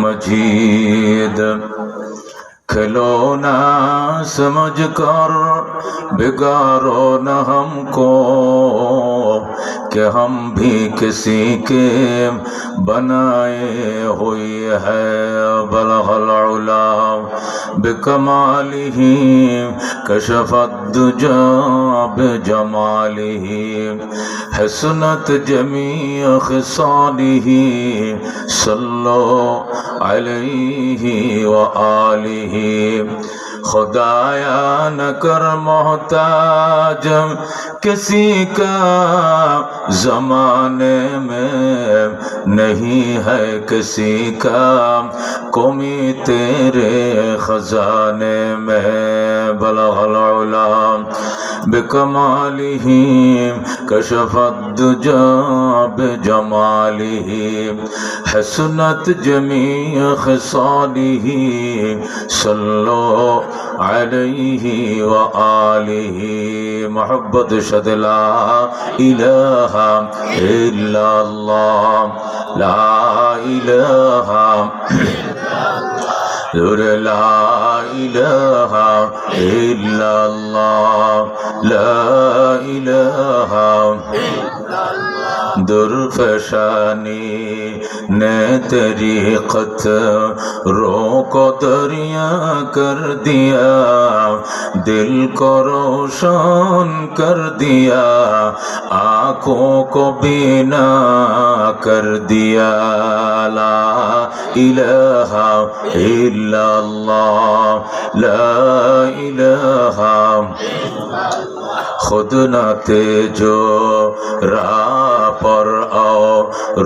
मजीद खिलौना समझ कर बिगाड़ो न हमको कि हम भी किसी के बनाए हुए हैं। बलगल उला बिकमालिही कशफत दुजा बिजमालिही हसनत जमी खिसालिही सल्लो अलैहि व आलिही। खुदाया न कर मोहताज किसी का जमाने में नहीं है किसी का कमी तेरे खजाने में। बलगल उला बिकमालिही कशफत दुजा बिजमालिही हसनत जमी खिसालिही सल्लो अलैहि व आलिही। मोहब्बत शद ला इलाहा इल्लल्लाह ला इलाहा ला इलाहा इल्लल्लाह ला इलाहा दुर्फशानी ने तेरी क़तरों को दरिया कर दिया दिल को रोशन कर दिया आँखों को बीना कर दिया। ला इलाहा इल्लल्लाह ला इलाहा खुद न तेजो राह पर आओ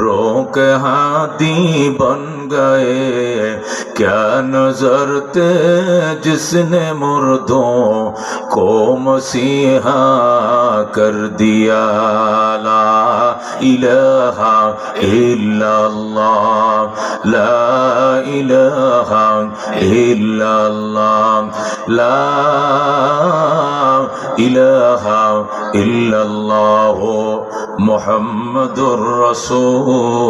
रोक हाथी बन गए क्या नजर थे जिसने मुर्दों को मसीहा कर दिया। ला इलाहा इल्लल्लाह ला इलाहा इल्लल्लाह ला इलाहा इल्लल्लाह मुहम्मदुर रसूलुल्लाह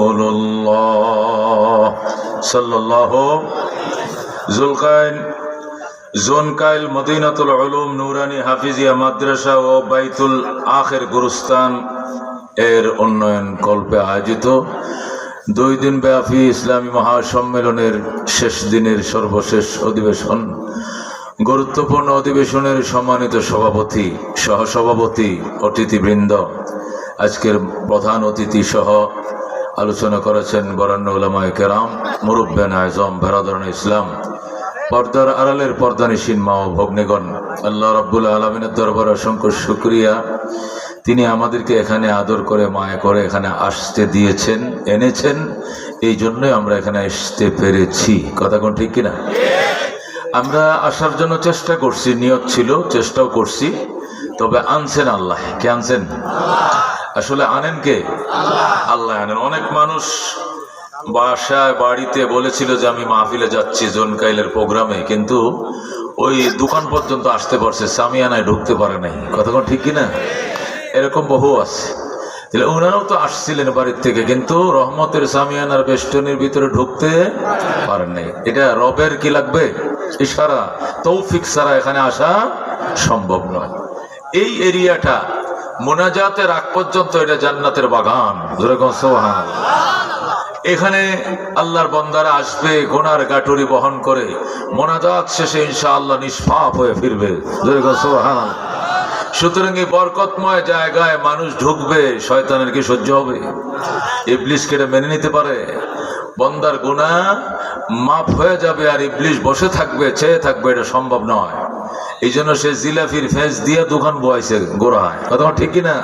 सल्लल्लाहु जुल्काइन जोनकाइल मदीनातुल उलूम नूरानी हाफिजिया माद्रासा ও বাইতুল আখির গুরুস্থান এর উন্নয়ন কল্পে আয়োজিত 2 দিন ব্যাপী ইসলামী মহাসম্মেলনের শেষ দিনের সর্বশেষ অধিবেশন। গুরুত্বপূর্ণ অধিবেশনের সম্মানিত সভাপতি সহসভাপতি অতিথিবৃন্দ, আজকের প্রধান অতিথি সহ আলোচনা করেছেন বরেণ্য উলামায়ে কেরাম, মুরব্বিয়ান আযম, বেরাদরান ইসলাম, পর্দার আড়ালের পর্দানিশীন মা ও ভগ্নীগণ। আল্লাহ রাব্বুল আলামিনের দরবারে অসংখ্য শুকরিয়া, তিনি আমাদেরকে এখানে আদর করে মায়া করে এখানে আসতে দিয়েছেন, এনেছেন, এই জন্যই আমরা এখানে আসতে পেরেছি। কথা কোন ঠিক কিনা? আমরা আসার জন্য চেষ্টা করছি, নিয়ত ছিল, চেষ্টাও করছি, তবে আনছেন আল্লাহ। কে আনছেন? আসলে আনেন কে? আল্লাহ আনেন। অনেক মানুষ বাসায় বাড়িতে বলেছিল যে আমি মাহফিলে যাচ্ছি জোনকাইলের প্রোগ্রামে, কিন্তু ওই দোকান পর্যন্ত আসতে পারছে, সামিয়ানায় ঢুকতে পারে নাই। কথা কোন ঠিক কিনা? এরকম বহু আছে। তাহলে ওনারাও তো আসছিলেন বাড়ির থেকে, কিন্তু রহমতের সামিয়ানার বেষ্টনীর ভিতরে ঢুকতে পারেন নাই। এটা রবের কি লাগবে? ইশারা, তৌফিক ছাড়া এখানে আসা সম্ভব নয়। এই এরিয়াটা মোনাজাতের আগ পর্যন্ত এটা জান্নাতের বাগান। যেরকম সুবহানাল্লাহ। এখানে আল্লাহর বান্দারা আসবে গুনার গাটুরি বহন করে, মোনাজাত শেষে ইনশাআল্লাহ নিষ্পাপ হয়ে ফিরবে। যেরকম সুবহানাল্লাহ। সুতরাং এই বরকতময় জায়গায় মানুষ ঢুকবে, শয়তানের কি সহ্য হবে? ইবলিস কেটে মেনে নিতে পারে? বন্দার গুনাহ মাফ হয়ে যাবে আর ইবলিস বসে থাকবে, চেয়ে থাকবে, এটা সম্ভব নয়। এই জন্য সে জিলাফির ফেঁস দিয়ে দোকান বয়াইছে গোড়ায়। কথা ঠিক কিনা?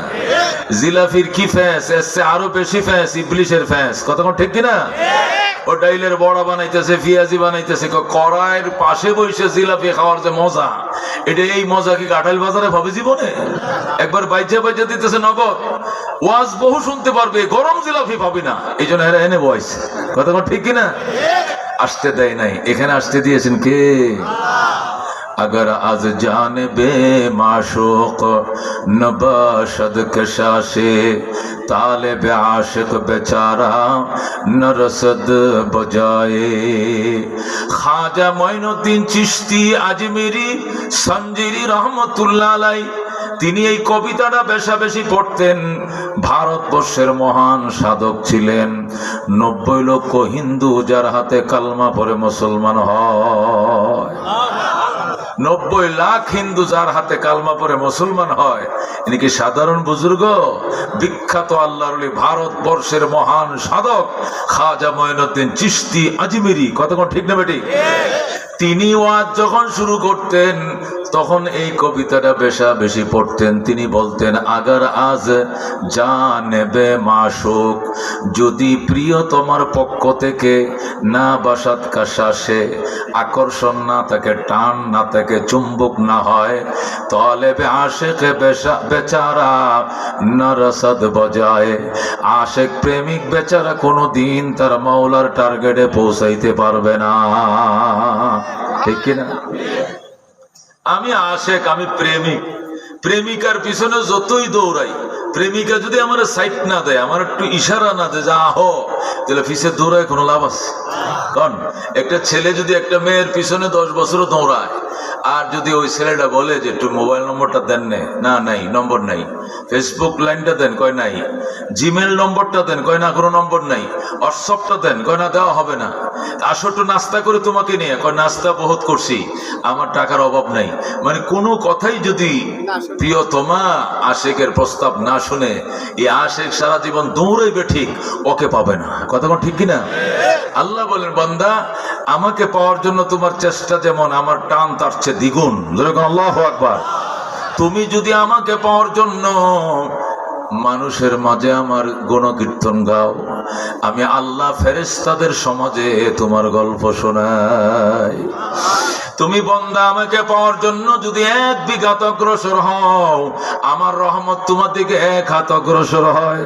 জিলাফির কি ফেঁস, এসছে আরো বেশি ফেঁস ইবলিসের ফেঁস। কথা ঠিক কিনা? ও ডাইলের বড়া বানাইতেছে, পেঁয়াজি বানাইতেছে, কড়াইয়ের পাশে বসে জিলাপি খাওয়ার যে মজা, এটা এই মজা কি কাঁঠাল বাজারে ভাবে জীবনে? একবার বাইজা বাইজা দিতেছে নগদ, ওয়াজ বহু শুনতে পারবে, গরম জিলাপি পাবি না। এই জন্য এরা এনে বয়সে। কথা ঠিক কিনা? আসতে দেয় নাই, এখানে আসতে দিয়েছেন কে? अगर आज जान बे माशूक नबाशद कशाशे तालिब आशिक बेचारा न रसद बजाए। ख्वाजा मोइनुद्दीन चिश्ती आजमेरी संजीरी रहमतुल्लाह अलैहि তিনি এই কবিতাটা বেশা বেশি পড়তেন। ভারতবর্ষের মহান সাধক ছিলেন। 90 লক্ষ হিন্দু যার হাতে কালমা পড়ে মুসলমান হয়, 90 লাখ হিন্দু যার হাতে কালমা পড়ে মুসলমান হয়। ইনি কি সাধারণ বুজুর্গ? বিখ্যাত আল্লাহর ওলি ভারতবর্ষের মহান সাধক খাজা মঈনুদ্দিন চিশতি আজমেরি। কতক্ষণ ঠিক না বেটি? তিনি ওয়াজ যখন শুরু করতেন তখন এই কবিতাটা বেশা বেশি পড়তেন। তিনি বলতেন, আগার আজ জানেবে মাশুক, যদি প্রিয় তোমার পক্ষ থেকে না বাসাত কাশাসে, আকর্ষণ না থাকে, টান না থাকে, চুম্বক না হয়, তালেবে আশেকে বেচারা না রসদ বজায়। আশেক প্রেমিক বেচারা কোনোদিন তার মাওলার টার্গেটে পৌঁছাইতে পারবে না। ঠিক কিনা? আমি আশেক, আমি প্রেমিক, প্রেমিকার পিছনে যতই দৌড়াই, প্রেমিকা যদি আমার সাইট না দেয়, আমার একটু ইশারা না দেয় যা আহ, তাহলে পিছে দৌড়ায় কোনো লাভ আছে? কারণ একটা ছেলে যদি একটা মেয়ের পিছনে 10 বছরও দৌড়ায়, আর যদি ওই ছেলেটা বলে যে একটু মোবাইল নম্বরটা দেন, না নাই নম্বর নাই, ফেসবুক লাইনটা দেন, কয় নাই, জিমেল নম্বরটা দেন, কয় না কোনো নম্বর নাই, হোয়াটসঅ্যাপটা দেন, কয় না দেওয়া হবে না, আসো একটু নাস্তা করে তোমাকে নিয়ে, কয় নাস্তা বহুত করছি, আমার টাকার অভাব নাই, মানে কোনো কথাই যদি প্রিয়তমা আশেকের প্রস্তাব না শুনে এই আশেক সারা জীবন দৌড়াইবে, ঠিক ওকে পাবে না। কতক্ষণ ঠিক কিনা? আল্লাহ বলেন, বান্দা আমাকে পাওয়ার জন্য তোমার চেষ্টা যেমন, আমার টান তার চেয়ে দ্বিগুণ। আল্লাহু আকবার। তুমি যদি আমাকে পাওয়ার জন্য মানুষের মাঝে আমার গুণকীর্তন গাও, আমি আল্লাহ ফেরেশতাদের সমাজে তোমার গল্প শোনাই। তুমি বান্দা আমাকে পাওয়ার জন্য যদি 1 বিঘাত অগ্রসর হও, আমার রহমত তোমার দিকে 1 হাত অগ্রসর হয়।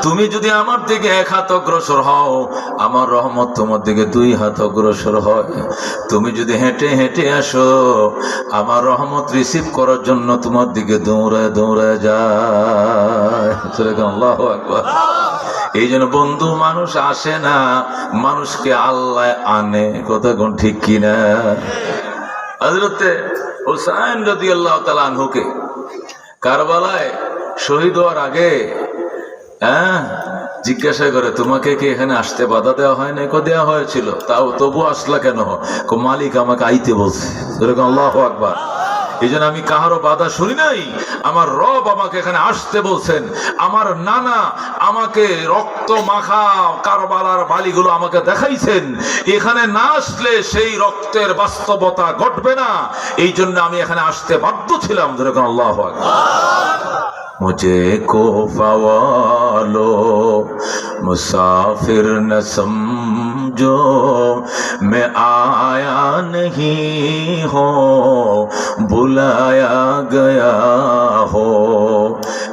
তুমি যদি আমার দিকে 1 হাত অগ্রসর হও, আমার রহমত তোমার দিকে 2 হাত অগ্রসর হয়। তুমি যদি হেঁটে হেঁটে আসো, আমার রহমত রিসিভ করার জন্য তোমার দিকে দৌড়ায় দৌড়ায় যায়। আল্লাহু আকবার। এই জন্য বন্ধু, মানুষ আসে না, মানুষকে আল্লাহ আনে। কথা কোন ঠিক কিনা? হযরতে হুসাইন রাদিয়াল্লাহু তাআলা আনহুকে কারবালায় শহীদ হওয়ার আগে জিজ্ঞাসা করে, তোমাকে কি এখানে আসতে বাধা দেওয়া হয় না? দেওয়া হয়েছিল, তাও তবু আসলা কেন? মালিক আমাকে আইতে বলছে। আল্লাহু আকবার। এই জন্য আমি কাহারও বাধা শুনি নাই, আমার রব আমাকে এখানে আসতে বলছেন। আমার নানা আমাকে রক্ত মাখা কারবালার বালিগুলো আমাকে দেখাইছেন, এখানে না আসলে সেই রক্তের বাস্তবতা ঘটবে না, এই জন্য আমি এখানে আসতে বাধ্য ছিলাম। যেরকম আল্লাহু আকবার। मुझे कोफा वालो मुसाफिर न समझो, मैं आया नहीं हो, बुलाया गया हो,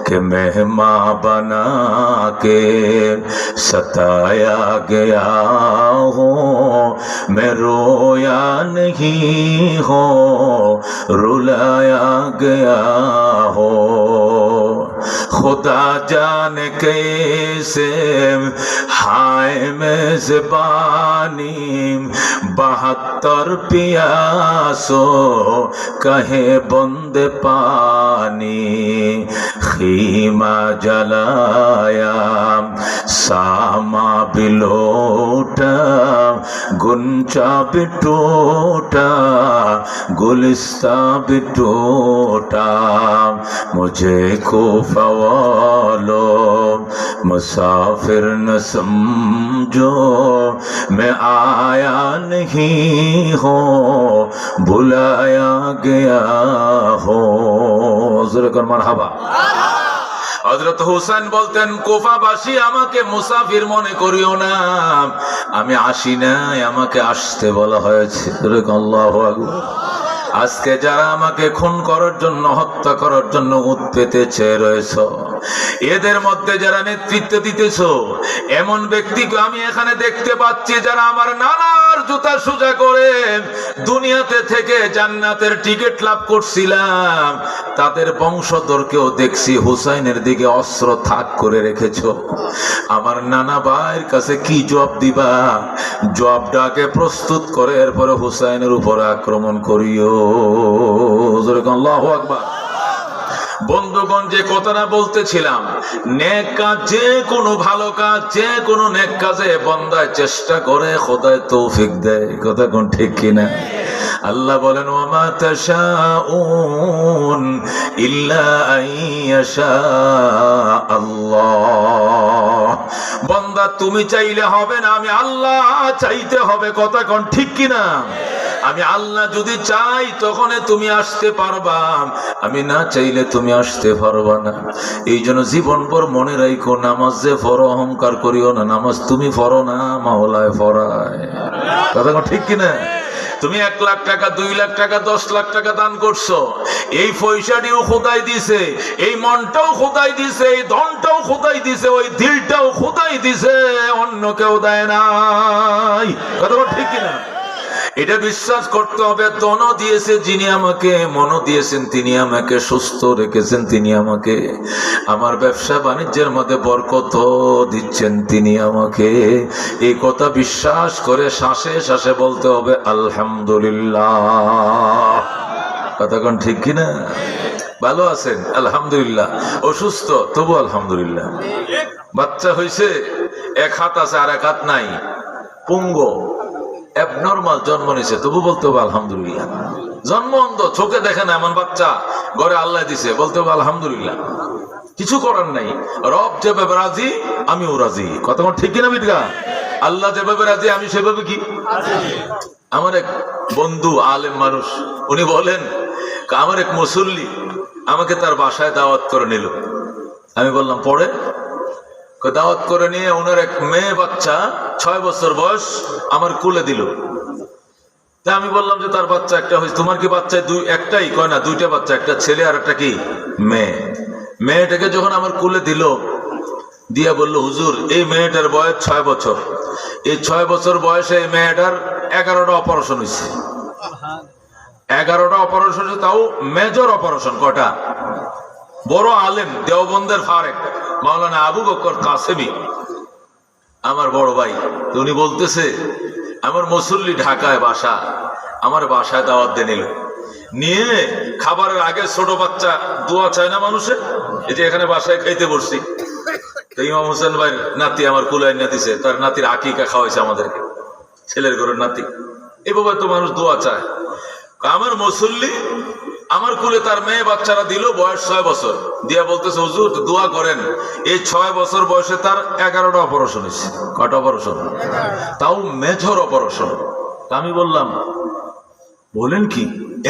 कि मेहमान बना के सताया गया हो, मैं रोया नहीं हो, रुलाया गया हो। खुदा जाने कैसे हाय मेज़बानी, 72 पियासो कहे बंदे पानी, खीमा जलाया सामा भी लौटा, गुंचा भी टूटा, गुलिस्ता भी टूटा, मुझे कोफा वालो मुसाफिर न समझो, मैं आया नहीं हो, बुलाया गया हो। মারহাবা। হযরত হুসাইন বলতেন, কুফাবাসী আমাকে মুসাফির মনে করিও না, আমি আসি নাই, আমাকে আসতে বলা হয়েছে। আল্লাহু আকবার। আজকে যারা আমাকে খুন করার জন্য, হত্যা করার জন্য উৎপেতে চেয়ে রয়েছ, এদের মধ্যে যারা নেতৃত্ব দিতেছ, এমন ব্যক্তিকে আমি এখানে দেখতে পাচ্ছি যারা আমার নানার জুতা সোজা করে দুনিয়াতে থেকে জান্নাতের টিকিট লাভ করছিলাম, তাদের বংশধরকেও দেখছি হুসাইনের দিকে অস্ত্র তাক করে রেখেছো। আমার নানা ভাইয়ের কাছে কি জবাব দিবা? জবাবটাকে প্রস্তুত করে এরপরে হুসাইনের উপরে আক্রমণ করিও। আল্লাহু আকবার। বন্ধুগণ, যে কথাটা বলতেছিলাম, নেক কাজ, যে কোনো ভালো কাজ, যে কোনো নেক কাজে বান্দায় চেষ্টা করে, খোদায় তৌফিক দেয়। কথা কোন ঠিক কিনা? আল্লাহ বলেন, ওয়ামা তাশাউন ইল্লা আইয়াশা আল্লাহ। বান্দা তুমি চাইলে হবে না, আমি আল্লাহ চাইতে হবে। কথা কোন ঠিক কিনা? আমি আল্লাহ যদি চাই তখন তুমি আসতে পারবা, আমি না চাইলে তুমি আসতে পারবা না। এই জন্য জীবনভর মনে রাখো, নামাজ যে পড়ো অহংকার করিও না। নামাজ তুমি পড়ো না, মাওলায় পড়ায়। কথা ঠিক কিনা? তুমি 1 লাখ টাকা, 2 লাখ টাকা, 10 লাখ টাকা দান করছো, এই পয়সাটিও খোদাই দিছে, এই মনটাও খোদাই দিছে, এই ধনটাও খোদাই দিছে, ওই দিলটাও খোদাই দিছে, অন্য কেউ দেয় নাই। কথা ঠিক কিনা? এটা বিশ্বাস করতে হবে। ধনও দিয়েছে যিনি আমাকে, মনও দিয়েছেন তিনি আমাকে, সুস্থ রেখেছেন তিনি আমাকে, আমার ব্যবসা বাণিজ্যের মধ্যে বরকত দিচ্ছেন তিনি আমাকে। এই কথা বিশ্বাস করে শ্বাসে শ্বাসে বলতে হবে আলহামদুলিল্লাহ। কথা কোন ঠিক কিনা? ভালো আছেন আলহামদুলিল্লাহ, অসুস্থ তবু আলহামদুলিল্লাহ, বাচ্চা হয়েছে 1 হাত আছে আর 1 হাত নাই, পুঙ্গ অ্যাবনর্মাল জন্ম নিছে তবু বলতে হবে আলহামদুলিল্লাহ। জন্ম অন্ধ, চোখে দেখে না এমন বাচ্চা ঘরে আল্লাহ দিছে, বলতে হবে আলহামদুলিল্লাহ। কিছু করার নাই, রব যেভাবে রাজি আমিও রাজি। কথা ঠিক কিনা বিটগা? আল্লাহ যেভাবে রাজি আমি সেভাবে কি। আমার এক বন্ধু আলেম মানুষ, উনি বলেন, আমার এক মুসল্লি আমাকে তার বাসায় দাওয়াত করে নিল। আমি বললাম পরে? দাওয়াত করে নিয়ে ওনার এক মেয়ে বাচ্চা 6 বছর বয়স আমার কুলে দিল। তা আমি বললাম যে তার বাচ্চা একটা হয়েছে, তোমার কি বাচ্চা একটাই? কয় না, 2টা বাচ্চা, একটা ছেলে আর একটা কি মেয়ে। মেয়েটাকে যখন আমার কুলে দিল, দিয়া বলল, হুজুর এই মেয়েটার বয়স 6 বছর, এই 6 বছর বয়সে এই মেয়েটার 11টা অপারেশন হয়েছে। 11টা অপারেশন, তাও মেজর অপারেশন। কটা? বড় আলেম দেওবন্দের ফারেক মাওলানা আবু বকর কাসেমি, আমার বড় ভাই। উনি বলতেছে, আমার মুসল্লি ঢাকায় বাসা, আমার বাসায় দাওয়াত দিয়ে নিল, নিয়ে খাবারের আগে ছোট বাচ্চা দোয়া চায় না মানুষের, এই যে এখানে বাসায় খাইতে বসছি, তো ইমাম হোসেন ভাইয়ের নাতি আমার কুলাই না দিছে, তার নাতির আকিকা খাওয়াইছে আমাদেরকে, ছেলের ঘরের নাতি। এভাবে তো মানুষ দোয়া চায়। আমার মুসল্লি আমার কুলে তার মেয়ে বাচ্চারা দিল, বয়স 6 বছর, দিয়া বলতেছে, হুজুর দোয়া করেন, এই 6 বছর বয়সে তার 11টা অপারেশন হয়েছে। কটা অপারেশন? তাও মেজর অপারেশন। আমি বললাম, বলেন কি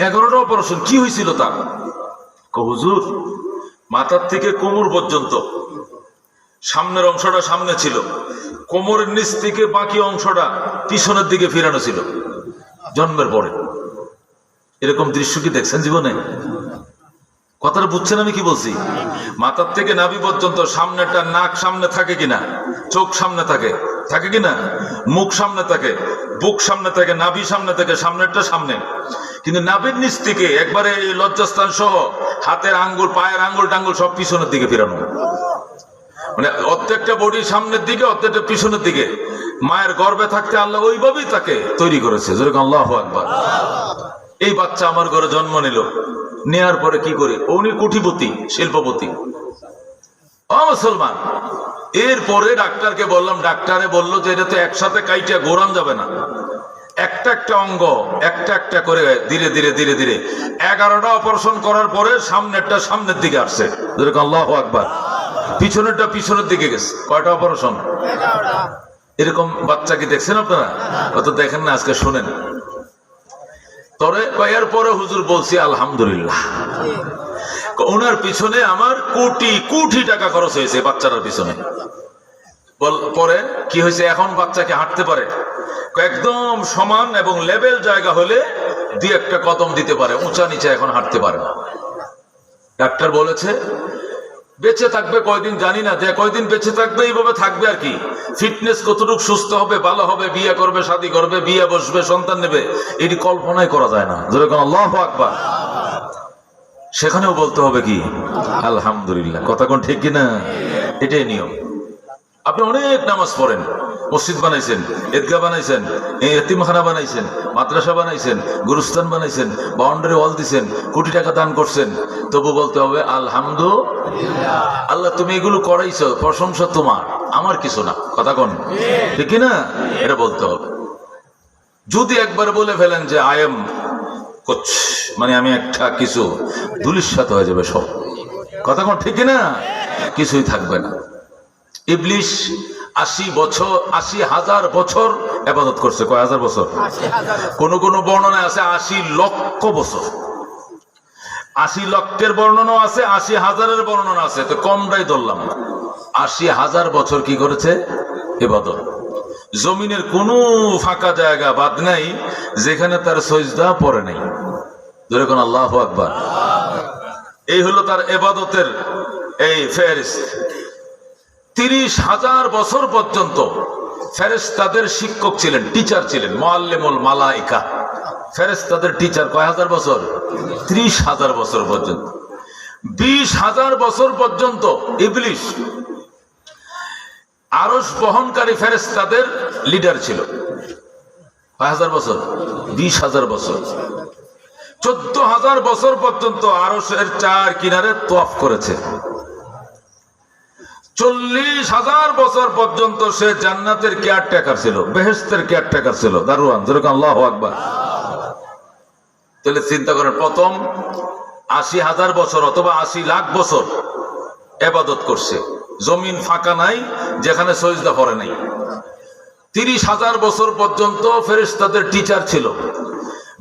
11টা অপারেশন? কি হয়েছিল তার? হুজুর মাথার থেকে কোমর পর্যন্ত, সামনের অংশটা সামনে ছিল, কোমরের নিচ থেকে বাকি অংশটা পিছনের দিকে ফিরানো ছিল জন্মের পরে। এরকম দৃশ্য কি দেখছেন জীবনে? কথাটা বুঝছেন আমি কি বলছি? মাথার থেকে নাভি পর্যন্ত, সামনেটা নাক সামনে থাকে কিনা, চোখ সামনে থাকে কিনা, মুখ সামনে থাকে, বুক সামনে থাকে, নাভি সামনে থাকে, সামনেরটা সামনে, কিন্তু নাভির নিচ থেকে একবারে লজ্জাস্থান সহ হাতের আঙ্গুল, পায়ের আঙ্গুল টাঙ্গুল সব পিছনের দিকে ফিরানো। মানে অর্ধেকটা বডি সামনের দিকে, অর্ধেকটা পিছনের দিকে। মায়ের গর্ভে থাকতে আল্লাহ ওইভাবেই তাকে তৈরি করেছে। যেরকম আল্লাহু আকবার। এই বাচ্চা আমার ঘরে জন্ম নিল, নেয়ার পরে কি করে, উনি কোটিপতি, শিল্পপতি, মুসলমান। এরপরে ডাক্তারকে বললাম, ডাক্তারে বললো যে এটা তো একসাথে কাইটা ঘোরান যাবে না, একটা একটা অঙ্গ একটা একটা করে ধীরে ধীরে ধীরে ধীরে 11টা অপারেশন করার পরে সামনেরটা সামনের দিকে আসছে। যেরকম আল্লাহু আকবার। পিছনেরটা পিছনের দিকে গেছে। কয়টা অপারেশন? এরকম বাচ্চা কি দেখছেন আপনারা? অত দেখেন না, আজকে শোনেন। তরে এর পরে হুজুর বলছি আলহামদুলিল্লাহ। ওনার পিছনে আমার কোটি কোটি টাকা খরচ হয়েছে বাচ্চাটার পিছনে। পরে কি হয়েছে, এখন বাচ্চাকে হাঁটতে পারে, একদম সমান এবং লেভেল জায়গা হলে 2-1টা কদম দিতে পারে, উঁচা নিচে এখন হাঁটতে পারে না। ডাক্তার বলেছে বেঁচে থাকবে কয়দিন জানি না, যে কয়দিন বেঁচে থাকবে এইভাবে থাকবে আর কি। ফিটনেস কতটুকু সুস্থ হবে, ভালো হবে, বিয়ে করবে, শাদী করবে, বিয়ে বসবে, সন্তান নেবে, এটি কল্পনাই করা যায় না। যেরকম আল্লাহু আকবার। সেখানেও বলতে হবে কি আলহামদুলিল্লাহ। কথা কোন ঠিক কিনা? এটাই নিয়ম। আপনি অনেক নামাজ পড়েন, মসজিদ বানাইছেন, ঈদগাহ বানাইছেন, এতিমখানা বানাইছেন, মাদ্রাসা বানাইছেন, গুরুস্থান বানাইছেন, বাউন্ডারি ওয়াল দিছেন, কোটি টাকা দান করছেন, তবু বলতে হবে আলহামদুলিল্লাহ। আল্লাহ তুমি এগুলো করাইছো, প্রশংসা তোমার, আমার কিছু না। কথা কোন ঠিক কিনা? এটা বলতে হবে। যদি একবার বলে ফেলেন যে আই এম কোচ, মানে আমি একটা কিছু, ধুলিস্যাৎ হয়ে যাবে সব। কথা কোন ঠিক কিনা? কিছুই থাকবে না। ইবলিস 80,000 বছর ইবাদত করছে। কয় হাজার বছর? কোন কোন বর্ণনায় আছে 80 লক্ষ বছর। 80 লক্ষের বর্ণনা আছে, 80,000-এর বর্ণনা আছে, তো কমটাই ধরলাম। 80,000 বছর কি করেছে? ইবাদত। জমিনের কোন ফাঁকা জায়গা বাদ নাই যেখানে তার সিজদা পড়ে নাই। ধরে কোন আল্লাহু আকবার। এই হলো তার ইবাদতের এই ফেরেশত। 30,000 বছর পর্যন্ত ফেরেশতাদের শিক্ষক ছিলেন, টিচার ছিলেন, মুআল্লিমুল মালায়েকা। ফেরেশতাদের টিচার কয় হাজার বছর? 30,000 বছর পর্যন্ত। 20,000 বছর পর্যন্ত ইবলিস আরশ বহনকারী ফেরেশতাদের লিডার ছিল। কয় হাজার বছর? 20,000 বছর। 14,000 বছর পর্যন্ত আরশের চার কিনারে তওয়াফ করেছে। 40,000 বছর পর্যন্ত সে জান্নাতের কেয়ারটেকার ছিল, বেহেশতের কেয়ারটেকার ছিল, দারোয়ান। যেরকম আল্লাহু আকবার। তাহলে চিন্তা করেন, প্রথম 80,000 বছর অথবা 80 লাখ বছর ইবাদত করছে, জমিন ফাঁকা নাই যেখানে সিজদা পড়ে নাই। 30,000 বছর পর্যন্ত ফেরেশতাদের টিচার ছিল।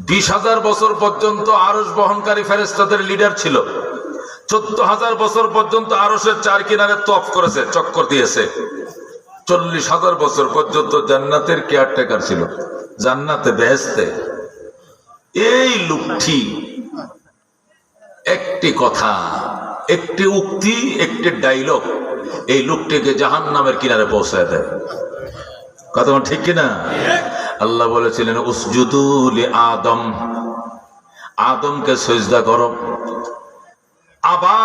20,000 বছর পর্যন্ত আরশ বহনকারী ফেরেশতাদের লিডার ছিল। 14,000 বছর পর্যন্ত আরশের চার কিনারে তওয়াফ করেছে, চক্কর দিয়েছে। 40,000 বছর পর্যন্ত জান্নাতের কেয়ারটেকার ছিল, জান্নাতে বেহেশতে। এই লোকটি একটি কথা, একটি উক্তি, একটি ডায়লগ এই লোকটিকে জাহান্নামের কিনারে পৌঁছায় দেয়। কথা ঠিক কিনা? আল্লাহ বলেছিলেন উসজুদু লি আদম, আদমকে সিজদা করো। আবা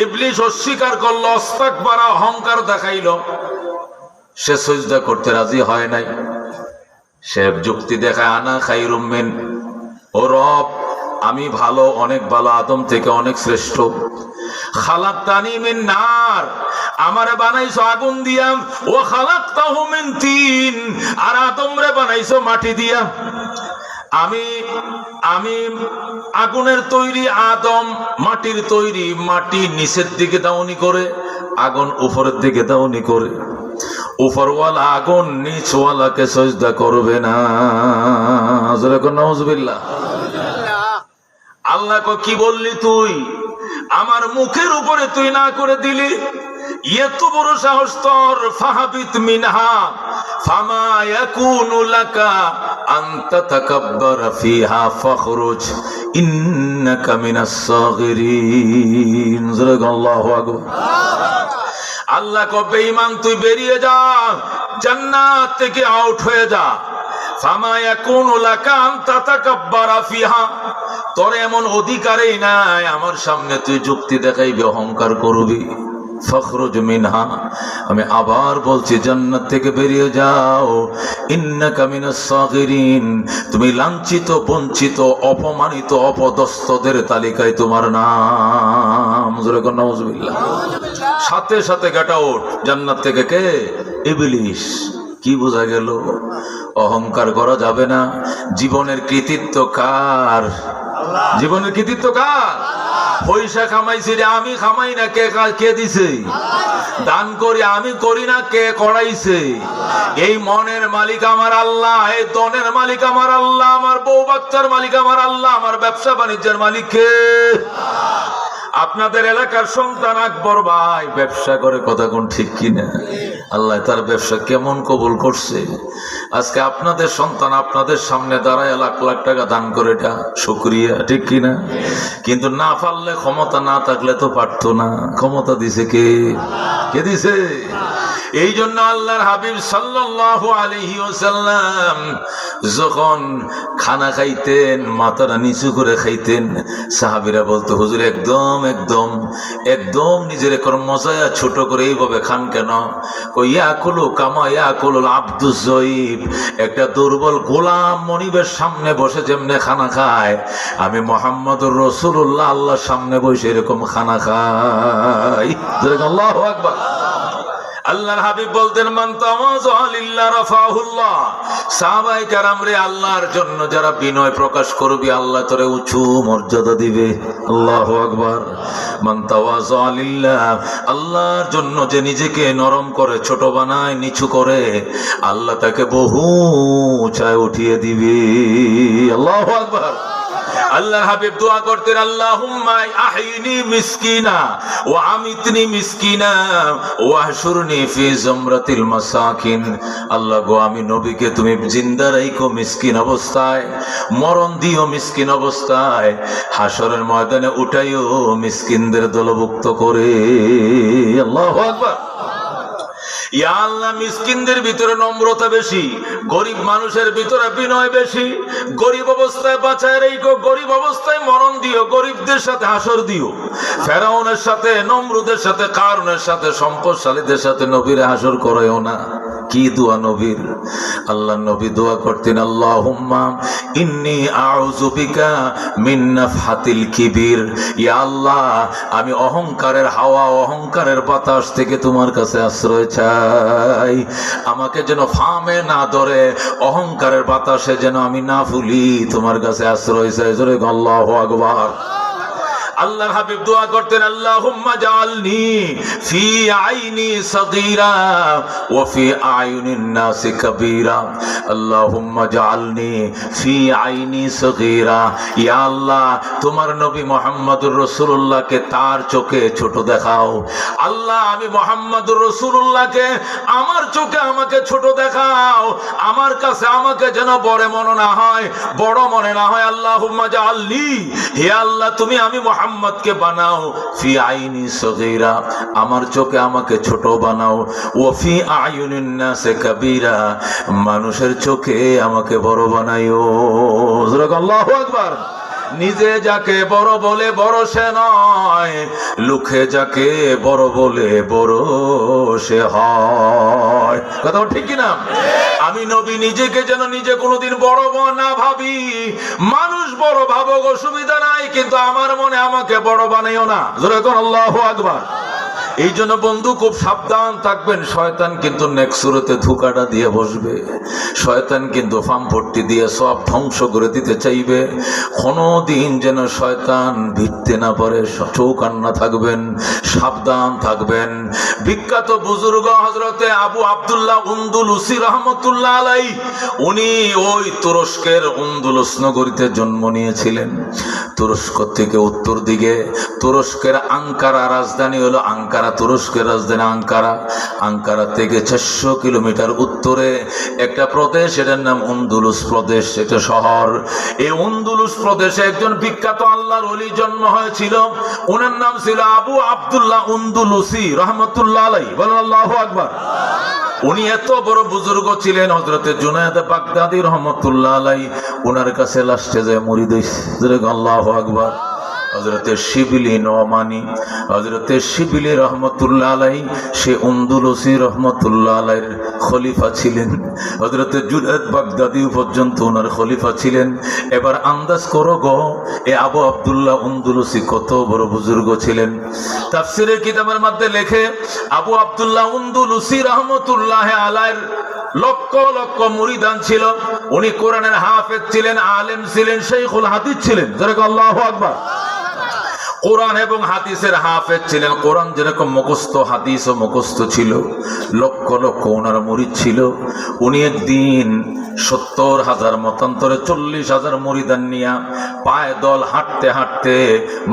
ইবলিস অস্বীকার করলো, ইস্তাকবারা, অহংকার দেখাইলো, সে সিজদা করতে রাজি হয় নাই। সে যুক্তি দেখায় আনা খায়রুম মিন, ও রব আমি ভালো, অনেক ভালো, আদম থেকে অনেক শ্রেষ্ঠ। খালাকতানি মিন নার, আমারে বানাইছো আগুন দিয়া, ও খালাকতাহু মিন তিন, আর আদমরে বানাইছো মাটি দিয়া। আমি আগুনের তৈরি, আদম মাটির তৈরি। মাটি নিচের দিকে দাউনি করে, আগুন উপরের দিকে দাউনি করে। উপরওয়ালা আগুন নিচওয়ালাকে সিজদা করবে না। নাউজুবিল্লাহ। আল্লাহ কি বললি তুই? আমার মুখের উপরে তুই না করে দিলি। এত বড় সাহস তোর! ফাহাবিত মিনহা ফামা ইয়াকুনু লাকা আন তাতাকাব্বারা ফিহা ফাখরুজ ইন্নাকা মিনাস সাগিরিন। আল্লাহু আকবার। আল্লাহ কো বেঈমান তুই বেরিয়ে যা, জান্নাত থেকে আউট হয়ে যা। ফামা ইয়াকুনু লাকা আন তাতাকাব্বারা ফিহা, তোর এমন অধিকারই নাই আমার সামনে তুই যুক্তি দেখাইবি, অহংকার করবি। ফখরুজ মিনহা, আমি আবার বলছি জান্নাত থেকে বেরিয়ে যাও। ইন্নাকা মিনাস সাগিরিন, তুমি লাঞ্ছিত, বঞ্চিত, অপমানিত, অপদস্থদের তালিকায় তোমার নাম। নাউজুবিল্লাহ। সাথে সাথে গেট আউট জান্নাত থেকে। কে? ইবলিস। কি বোঝা গেল? অহংকার করা যাবে না। জীবনের কৃতিত্ব কার? জীবনের কৃতিত্ব কার? পয়সা কামাইছি রে আমি, কামাই না, কে দিছে? দান করি আমি, করি না, কে করাইছে? এই মনের মালিক আমার আল্লাহ, এই দনের মালিক আমার আল্লাহ, আমার বউ বাচ্চার মালিক আমার আল্লাহ, আমার ব্যবসা বাণিজ্যের মালিক কে? আপনাদের এলাকার সন্তান আকবর ভাই ব্যবসা করে। কথা কোন ঠিক কিনা? আল্লাহ তার ব্যবসা কেমন কবুল করছে। আজকে আপনাদের সন্তান আপনাদের সামনে দাঁড়ায় লাখ লাখ টাকা দান করে, এটা শুকরিয়া, ঠিক কিনা? কিন্তু না পারলে, ক্ষমতা না থাকলে তো পারতো না। ক্ষমতা দিছে কে? কে দিছে? এই জন্য আল্লাহর হাবিব সাল্লাল্লাহু আলাইহি ওয়াসাল্লাম যখন খানা খাইতেন মাথাটা নিচু করে খাইতেন, সাহাবীরা বলতো হুজুর একদম একদম একদম নিজের কর্মজায়া ছোট করে এইভাবে খান কেন? ইয়াকুলু কামা ইয়াকুলুল আব্দুজ জয়ীব, একটা দুর্বল গোলাম মনিবের সামনে বসে যেমনে খানা খায়, আমি মুহাম্মদুর রাসূলুল্লাহ আল্লাহর সামনে বসে এরকম খানা খাই। আল্লাহু আকবার। আল্লাহর হাবিব বলতেন মান তাওয়াযা লিল্লাহ রাফাহুল্লাহ, সাহাবায়ে কেরাম রে আল্লাহর জন্য যারা বিনয় প্রকাশ করবে আল্লাহ তোরে উঁচু মর্যাদা দিবে। আল্লাহু আকবার। মান তাওয়াযা লিল্লাহ, আল্লাহর জন্য যে নিজেকে নরম করে ছোট বানায় নিচু করে আল্লাহ তাকে বহু উঁচায় উঠিয়ে দিবে। আল্লাহু আকবার। আল্লাহর হাবিব দোয়া করতেন আল্লাহুম্মা আহইনি মিসকিনা ওয়া আমিতনি মিসকিনা ওয়া হাশুরনি ফি জুমরাতিল মাসাকিন। আল্লাহ গো, আমি নবীকে তুমি জিন্দা রাখো মিসকিন অবস্থায়, মরণ দিও মিসকিন অবস্থায়, হাশরের ময়দানে উঠাইও মিসকিনদের দলভুক্ত করে। আল্লাহু আকবার। ইয়া আল্লাহ, মিসকিনদের ভিতরে নম্রতা বেশি, গরিব মানুষের ভিতরে বিনয় বেশি। গরিব অবস্থায় বাঁচায় রেখো, গরিব অবস্থায় মরণ দিও, গরিবদের সাথে হাসর দিও। ফেরাউনের সাথে, নমরুদের সাথে, কারুনের সাথে, সম্পদশালীদের সাথে নবীরে হাসর করায়ও না। কি দোয়া নবীর! আল্লাহ নবী দোয়া করতেন আল্লাহুম্মা ইন্নী আউযু বিকা মিন নাফহাতিল কিবির। ইয়া আল্লাহ, আমি অহংকারের হাওয়া, অহংকারের বাতাস থেকে তোমার কাছে আশ্রয় চাই। আমাকে যেন ফামে না ধরে, অহংকারের বাতাসে যেন আমি না ফুলি, তোমার কাছে আশ্রয় চাই। জোরে আল্লাহু আকবার। আল্লাহর হাবিব দোয়া করতেন আল্লাহুম্মা জাআলনি ফি আইনি সাগীরা ওয়া ফি আয়ুনিন নাসি কাবীরা। আল্লাহুম্মা জাআলনি ফি আইনি সাগীরা। ইয়া আল্লাহ, তোমার নবী মুহাম্মদুর রাসূলুল্লাহকে তার চোখে ছোট দেখাও। আল্লাহ, আমি মুহাম্মদুর রাসূলুল্লাহকে আমার চোখে আমাকে ছোট দেখাও, আমার কাছে আমাকে যেন বড় মনে না হয়, বড় মনে না হয়। আল্লাহুম্মা জাআলনি, হে আল্লাহ তুমি আমি মুহাম্মদকে বানাও ফি আইনি সগীরা, আমার চোখে আমাকে ছোট বানাও, ও ফি আয়ুনিন নাসি কাবীরা, মানুষের চোখে আমাকে বড় বানাইও। আল্লাহু আকবার। নিজে যাকে বড় বলে বড় সে নয়, লোকে যাকে বড় বলে বড় সে হয়। কথা ঠিক কিনা? আমি নবী নিজেকে যেন নিজে কোনোদিন বড় না ভাবি। মানুষ বড় ভাবক, অসুবিধা নাই, কিন্তু আমার মনে আমাকে বড় বানাইও না। জোরে কোন আল্লাহু আকবার। এই জন্য বন্ধু খুব সাবধান থাকবেন। শয়তান কিন্তু নেক্সুরতে ধোঁকাটা দিয়ে বসবে, শয়তান কিন্তু ফার্মভর্তি দিয়ে সব ধ্বংস করে দিতে চাইবে। কোনোদিন যেন শয়তান ভিড়তে না পারে, চৌকান্না থাকবেন, সাবধান থাকবেন। বিখ্যাত বুজুর্গ হযরতে আবু আব্দুল্লাহ উন্দুলুসি রহমতুল্লাহ আলাই, উনি ওই তুরস্কের উন্দুলুস নগরীতে জন্ম নিয়েছিলেন। তুরস্ক থেকে উত্তর দিকে, তুরস্কের আঙ্কারা রাজধানী হলো আঙ্কারা, তুরস্কের রাজধানী আঙ্কারা। আঙ্কারা থেকে 600 কিলোমিটার উত্তরে একটা প্রদেশ, এটার নাম উন্দুলুস প্রদেশ, এটা শহর। এই উন্দুলুস প্রদেশে একজন বিখ্যাত আল্লাহর ওলি জন্ম হয়েছিল, ওনার নাম ছিল আবু আব্দুল্লাহ উন্দুলুসি রহমতুল্লাহ আলাইহি। বলেন আল্লাহু আকবার। উনি এত বড় বুজুর্গ ছিলেন, হযরতে জুনায়েদ বাগদাদী রহমতুল্লাহ আলাইহি ওনার কাছে লাস্টে যায় মুরিদ হইছে। আল্লাহু আকবার। হযরতে শিবলি নোমানি, হযরতে শিবলি রহমতুল্লাহ আলাইহি সে উন্দুলুসি রহমতুল্লাহ আলাইহির খলিফা ছিলেন। হযরতে জুনায়েদ বাগদাদী পর্যন্ত ওনার খলিফা ছিলেন। এবার আন্দাজ করো গো, এ আবু আব্দুল্লাহ উন্দুলুসি কত বড় বুজুর্গ ছিলেন। তাফসীরের কিতাবের মধ্যে লেখে আবু আব্দুল্লাহ উন্দুলুসি রহমতুল্লাহ আলাইহির লক্ষ লক্ষ মুরিদান ছিল। উনি কোরআনের হাফেজ ছিলেন, আলেম ছিলেন, শাইখুল হাদিস ছিলেন। যারা আল্লাহু আকবার। কোরআন এবং হাদিসের হাফেজ ছিলেন। কোরআন যেরকম মুখস্থ, হাদিসও মুখস্থ ছিল। লক্ষ লক্ষ ওনার মুরিদ ছিল। উনি একদিন 70,000 মতান্তরে 40,000 মুরিদান নিয়া পায়ে দল হাঁটতে হাঁটতে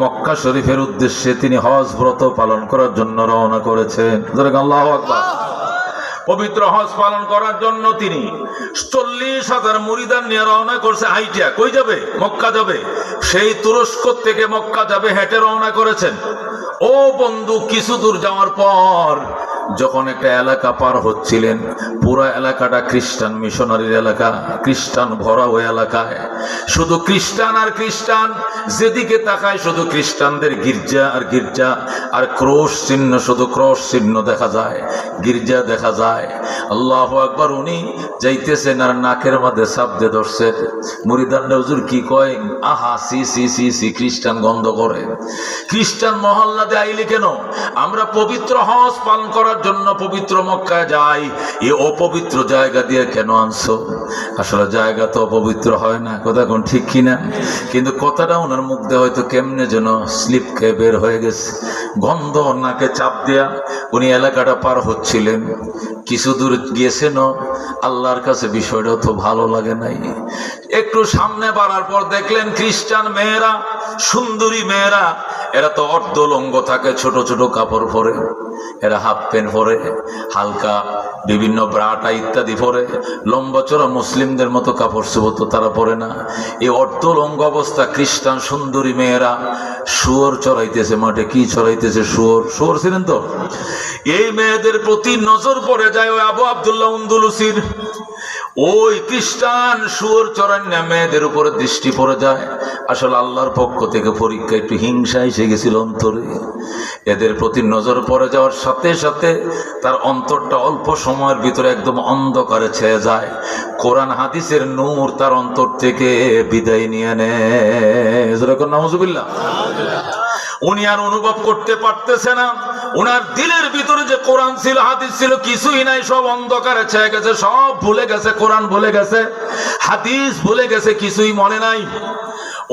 মক্কা শরীফের উদ্দেশ্যে তিনি হজ ব্রত পালন করার জন্য রওনা করেছেন। আল্লাহু আকবার। পবিত্র হজ পালন করার জন্য তিনি 40,000 মুরিদান নিয়ে রওনা করছে। হাইটিয়া কই যাবে? মক্কা যাবে। সেই তুরস্ক থেকে মক্কা যাবে, হেঁটে রওনা করেছেন। ও বন্ধু, কিছু দূর যাওয়ার পর যখন একটা এলাকা পার হচ্ছিলেন, পুরো এলাকাটা খ্রিস্টান মিশনারির এলাকা, খ্রিস্টান ভরা ওই এলাকায় শুধু খ্রিস্টান আর খ্রিস্টান, যেদিকে তাকায় শুধু খ্রিস্টানদের গির্জা আর গির্জা, আর ক্রস চিহ্ন, শুধু ক্রস চিহ্ন দেখা যায়, গির্জা দেখা যায়। আল্লাহু আকবার। উনি যাইতেছেন আর নাকের মধ্যে চাপ দিয়ে ধরছেন। মুরিদানরা হুজুর কি কয়, আহা সি সি সি সি, খ্রিস্টান গন্ধ করে। খ্রিস্টান মহল্লাতে আইলে কেন? আমরা পবিত্র হজ পালন করার জন্য পবিত্র মক্কায় যাই, এই অপবিত্র জায়গা দিয়ে কেন আনছো? আসলে জায়গা তো অপবিত্র হয় না, কথা কোন ঠিক কিনা? কিন্তু কথাটা ওনার মুখ দিয়ে হয়তো কেমনে যেন স্লিপ খেয়ে বের হয়ে গেছে। গন্ধ নাকে চাপ দেয়া উনি এলাকাটা পার হচ্ছিলেন। কিছু দূর গিয়েছেন, আল্লাহর কাছে বিষয়টা তো ভালো লাগে নাই। একটু সামনে বাড়ার পর দেখলেন খ্রিস্টান মেয়েরা, সুন্দরী মেয়েরা, এরা তো অর্ধলঙ্গ থাকে, ছোট ছোট কাপড় পরে, এরা হাফ প্যান্ট পরে, হালকা বিভিন্ন ব্রাটা ইত্যাদি পরে, লম্বা চড়া মুসলিমদের মতো কাপড় চোপড় তো তারা পরে না। এই অর্ধলঙ্গ অবস্থা খ্রিস্টান সুন্দরী মেয়েরা শুয়োর চড়াইতেছে মাঠে। কি চড়াইতেছে? শুয়োর। শুয়োর ছিলেন তো? এই মেয়েদের প্রতি নজর পড়ে যায় ওই আবু আব্দুল্লাহ আন্দলুসির। ওই খ্রিস্টান শুয়োর চড়ান্না মেয়েদের উপরে দৃষ্টি পড়ে যায়। আসলে আল্লাহর পক্ষ থেকে পরীক্ষা, একটু হিংসা এসে গেছিল অন্তরে। এদের প্রতি নজর পড়ে যাওয়ার সাথে সাথে তার অন্তরটা অল্প সময়ের ভিতরে একদম অন্ধকারে ছেয়ে যায়। কোরআন হাদিসের নূর তার অন্তর থেকে বিদায় নিয়ে নেয়। নাউজুবিল্লাহ। উনি আর অনুভব করতে পারতেছে না, ওনার দিলের ভিতরে যে কোরআন ছিল, হাদিস ছিল, কিছুই নাই, সব অন্ধকারে ছেয়ে গেছে, সব ভুলে গেছে, কোরআন ভুলে গেছে, হাদিস ভুলে গেছে, কিছুই মনে নাই।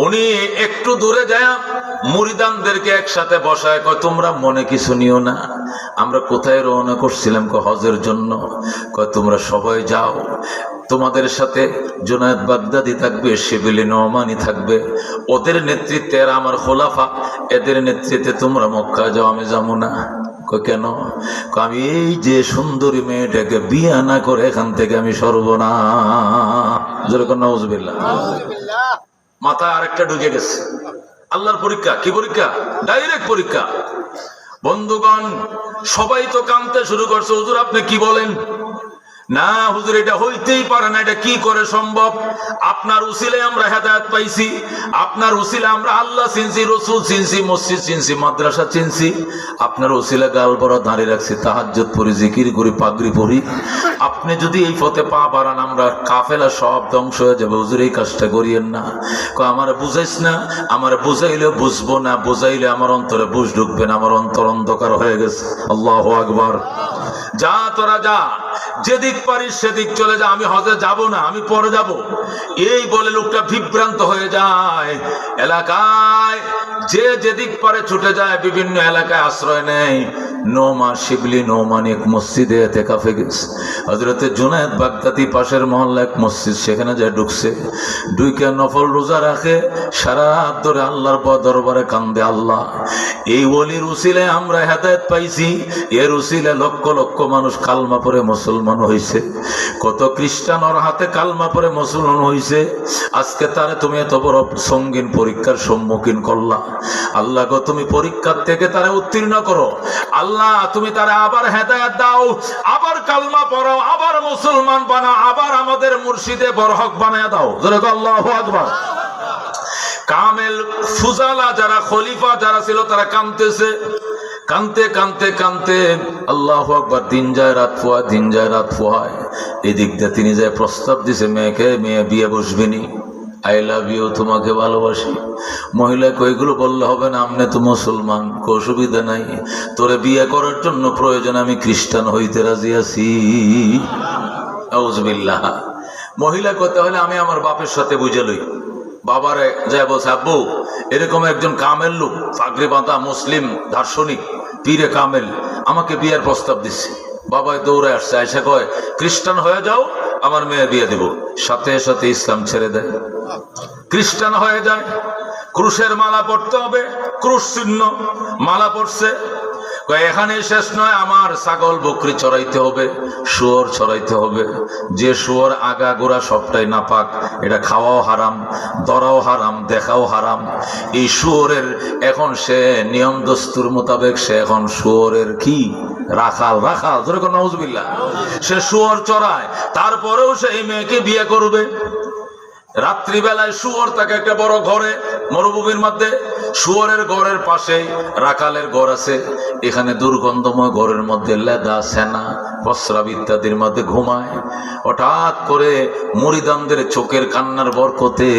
উনি একটু দূরে যায় মুরিদানদেরকে একসাথে বসায়, কয় তোমরা মনে কিছু নিও না, আমরা কোথায় রওনা করছিলাম? হজের জন্য। কয় তোমরা সবাই যাও, তোমাদের সাথে জুনায়েদ বাগদাদি থাকবে, শিবিলি নোমানি থাকবে, ওদের নেতৃত্বে এরা আমার খোলাফা, এদের নেতৃত্বে তোমরা মক্কা যাও, আমি যাবো না। কেন? আমি এই যে সুন্দরী মেয়েটাকে বিয়ে না করে এখান থেকে আমি সর্বনাশ। যেরকম নাউজুবিল্লাহ। মাথা আরেকটা ঢুকে গেছে। আল্লাহর পরীক্ষা। কি পরীক্ষা? ডাইরেক্ট পরীক্ষা। বন্ধুগণ, সবাই তো কাঁদতে শুরু করছে, হুজুর আপনি কি বলেন? না হুজুর, এটা হইতেই পারে না, এটা কি করে সম্ভব? আপনার উসিলায় আমরা হেদায়েত পাইছি, আপনার উসিলায় আমরা আল্লাহ চিনছি, রসুল চিনছি, মসজিদ চিনছি, মাদ্রাসা চিনছি, আপনার উসিলা গাল বড় দাঁড়িয়ে রাখছি, তাহাজ্জুদ পড়ি, জিকির করি, পাগড়ি পড়ি। আপনি যদি এই পথে পা বাড়ান, আমরা কাফেলা সব ধ্বংস হয়ে যাবে। হুজুর এই কাজটা করিয়েন না। আমার বুঝাইস না, আমার বুঝাইলে বুঝবো না, বুঝাইলে আমার অন্তরে বুঝ ঢুকবে না, আমার অন্তর অন্ধকার হয়ে গেছে। আল্লাহু আকবার। যা তোরা যা, যেদিক পারিস সেদিক চলে যা, আমি হজে যাব না, আমি পরে যাব। এই বলে লোকটা বিভ্রান্ত হয়ে যায়। এলাকায় যে যেদিক পারে ছুটে যায়, বিভিন্ন এলাকায় আশ্রয় নেয়। নোমা শিবলি নোমানি এক মসজিদে এতেকাফে গেছে। হযরতে জুনায়েদ বাগদাদি পাশের মহল্লা এক মসজিদ, সেখানে যায় ঢুকছে। ঢুকে নফল রোজা রাখে, সারা রাত ধরে আল্লাহর দরবারে কান্দে, আল্লাহ এই ওলির উসিলায় আমরা হেদায়েত পাইছি, এর উসিলায় লক্ষ লক্ষ মানুষ কালমা পড়ে মুসলমান হয়েছে, কত খ্রিস্টান ওর হাতে কালমা পড়ে মুসলমান হয়েছে। আজকে তারে তুমি এত বড় সঙ্গীন পরীক্ষার সম্মুখীন করলা। আল্লাহ গো, তুমি পরীক্ষার থেকে তারে উত্তীর্ণ করো। আল্লাহ তুমি তারে আবার হেদায়েত দাও, আবার কালমা পড়াও, আবার মুসলমান বানাও, আবার আমাদের মুর্শিদে বরহক বানায় দাও। জোরে বলো আল্লাহু আকবার। কামেল ফুজালা যারা খলিফা যারা ছিল, তারা কাঁদতেছে, কানতে কানতে কানতে আল্লাহু আকবার। দিন যায় রাত পোহায়, দিন যায় রাত পোহায়। এদিক দিয়ে তিনি যায় প্রস্তাব দিছে মেয়েকে, মেয়ে বিয়ে বসবেনি, আই লাভ ইউ, তোমাকে ভালোবাসি। মহিলা কইগুলো বললে হবে না, আমনে তো মুসলমান, কো অসুবিধা নাই, তোরে বিয়ে করার জন্য প্রয়োজন আমি খ্রিস্টান হইতে রাজি আছি। আউযুবিল্লাহ। মহিলা কইতে হলে আমি আমার বাপের সাথে বুঝে লই। বাবারে যায় বলছে, আব্বু এরকম একজন কামেল লোক, পাগড়ি বাঁধা মুসলিম দার্শনিক পীরে কামেল আমাকে বিয়ের প্রস্তাব দিচ্ছে। বাবাই দৌড়ে আসছে, আয়সা কয় খ্রিস্টান হয়ে যাও, আমার মেয়ে বিয়ে দিব। সাথে সাথে ইসলাম ছেড়ে দেয়, খ্রিস্টান হয়ে যায়। ক্রুশের মালা পড়তে হবে, ক্রুশ চিহ্ন মালা পড়ছে। এখানে শেষ নয়, আমার ছাগল বকরি চড়াইতে হবে, শুয়োর চড়াইতে হবে। যে শুয়োর আগা গোড়া সবটাই নাপাক, এটা খাওয়াও হারাম, ধরাও হারাম, দেখাও হারাম। এই শুয়োরের এখন সে নিয়ম দস্তুর মোতাবেক সে এখন শুয়োরের কি রাখাল, রাখাল যেরকম নাউজুবিল্লাহ, সে শুয়োর চড়ায়, তারপরেও সে এই মেয়েকে বিয়ে করবে। রাত্রিবেলায় শুয়োর থাকে একটা বড় ঘরে মরুভূমির মধ্যে, শুয়োরের ঘরের পাশে রাখালের ঘর আছে। এখানে দুর্গন্ধময় ঘরের মধ্যে লেদা, সেনা, প্রস্রাব ইত্যাদির মধ্যে ঘুমায়। হঠাৎ করে মুরিদানদের চোখের কান্নার বরকতে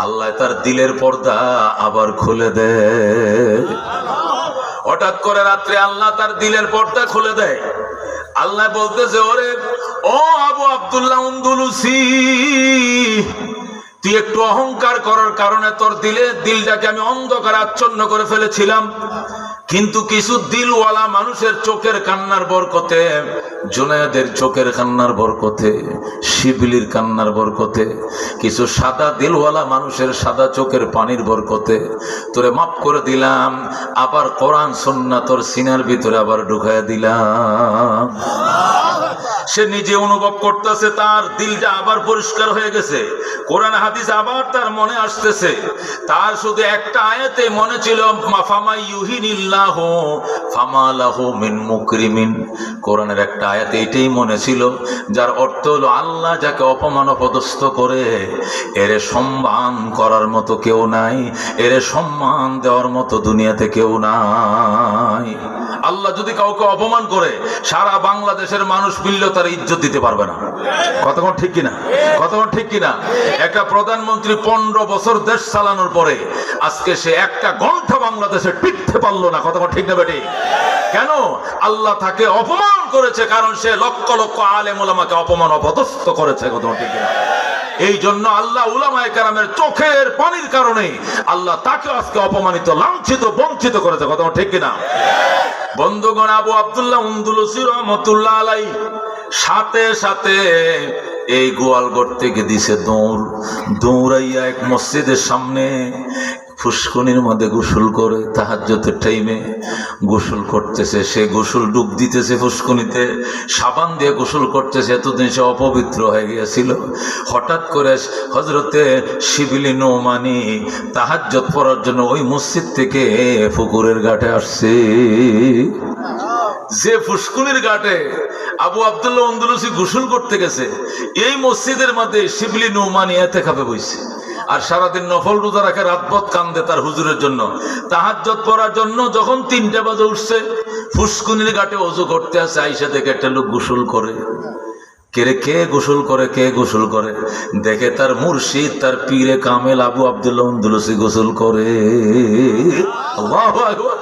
আল্লাহ তার দিলের পর্দা আবার খুলে দেয়। হঠাৎ করে রাত্রে আল্লাহ তার দিলের পর্দা খুলে দেয়। আল্লাহ বলতেছে, ওরে ও আবু আব্দুল্লাহ উন্দুলুসি, তুই একটু অহংকার করার কারণে তোর দিলটাকে আমি অন্ধকার আচ্ছন্ন করে ফেলেছিলাম, কিন্তু কিছু দিলওয়ালা মানুষের চোখের কান্নার বরকতে, জুনায়েদের চোখের কান্নার বরকতে, শিবলির কান্নার বরকতে, কিছু সাদা দিলওয়ালা মানুষের সাদা চোখের পানির বরকতে তোরে মাফ করে দিলাম। আবার কোরআন সুন্নাহ তোর সিনার ভিতরে আবার ঢুকাইয়া দিলাম। সে নিজে অনুভব করতেছে তার দিলটা আবার পরিষ্কার হয়ে গেছে, কোরআন হাদিস আবার তার মনে আসতেছে। তার শুধু একটা আয়াতে মনে ছিল, ফামাই ইউহিনিল্লাহু ফামা লাহু মিন মুকরিমিন। কোরআনের একটা আয়াতে এটাই মনে ছিল, যার অর্থ হলো আল্লাহ যাকে অপমান অপদস্থ করে এর সম্মান করার মতো কেউ নাই, এর সম্মান দেওয়ার মতো দুনিয়াতে কেউ নাই। আল্লাহ যদি কাউকে অপমান করে সারা বাংলাদেশের মানুষ মিললে তার ইজ্জত দিতে পারবে না। কতক্ষণ ঠিক কিনা? কতক্ষণ ঠিক কিনা? একটা প্রধানমন্ত্রী 15 বছর দেশ চালানোর পরে আজকে সে একটা ঘন্টা বাংলাদেশে টিকতে পারলো না। কতক্ষণ ঠিক না বেটি? কেন? আল্লাহ তাকে অপমান করেছে, কারণ সে লক্ষ লক্ষ আলেম ওলামাকে অপমান অপদস্থ করেছে। কতক্ষণ ঠিক কিনা? এই জন্য আল্লাহ উলামায়ে কেরামের চোখের পানির কারণে আল্লাহ তাকে আজকে অপমানিত, লাঞ্ছিত, বঞ্চিত করেছে। কতক্ষণ ঠিক কিনা? বন্ধুগণ, আবু আব্দুল্লাহ উন্দুলুসি রহমতুল্লাহ আলাইহি সাথে সাথে এই গোয়ালঘর থেকে দিছে দৌড়াইয়া এক মসজিদের সামনে ফুসকুনির মধ্যে গোসল করে, তাহাজ্জুদের টাইমে গোসল করতেছে। সে গোসল ডুব দিতেছে ফুসকুনিতে, সাবান দিয়ে গোসল করতেছে। এতদিন সে অপবিত্র হয়ে গিয়েছিল। হঠাৎ করে হযরতে শিবলি নোমানি তাহাজ্জুদ পড়ার জন্য ওই মসজিদ থেকে পুকুরের ঘাটে আসছে। যে ফুসকুনির ঘাটে আবু আব্দুল্লাহ উন্দুলুসি গোসল করতে গেছে, এই মসজিদের মধ্যে শিবলি নোমানি ইতিকাফে বসে আর সারাদিন নফল রোজা রাখে, রাতভর কান্দে তার হুজুরের জন্য। তাহাজ্জুদ পড়ার জন্য যখন 3টা বাজে উঠছে, ফুসকুনির ঘাটে ওযু করতে আসে, আইসা দেখে একটা লোক গোসল করে। কে গোসল করে, কে গোসল করে? দেখে তার মুর্শিদ, তার পীরে কামেল আবু আব্দুল্লাহ উন্দুলুসি গোসল করে। আল্লাহু আকবার।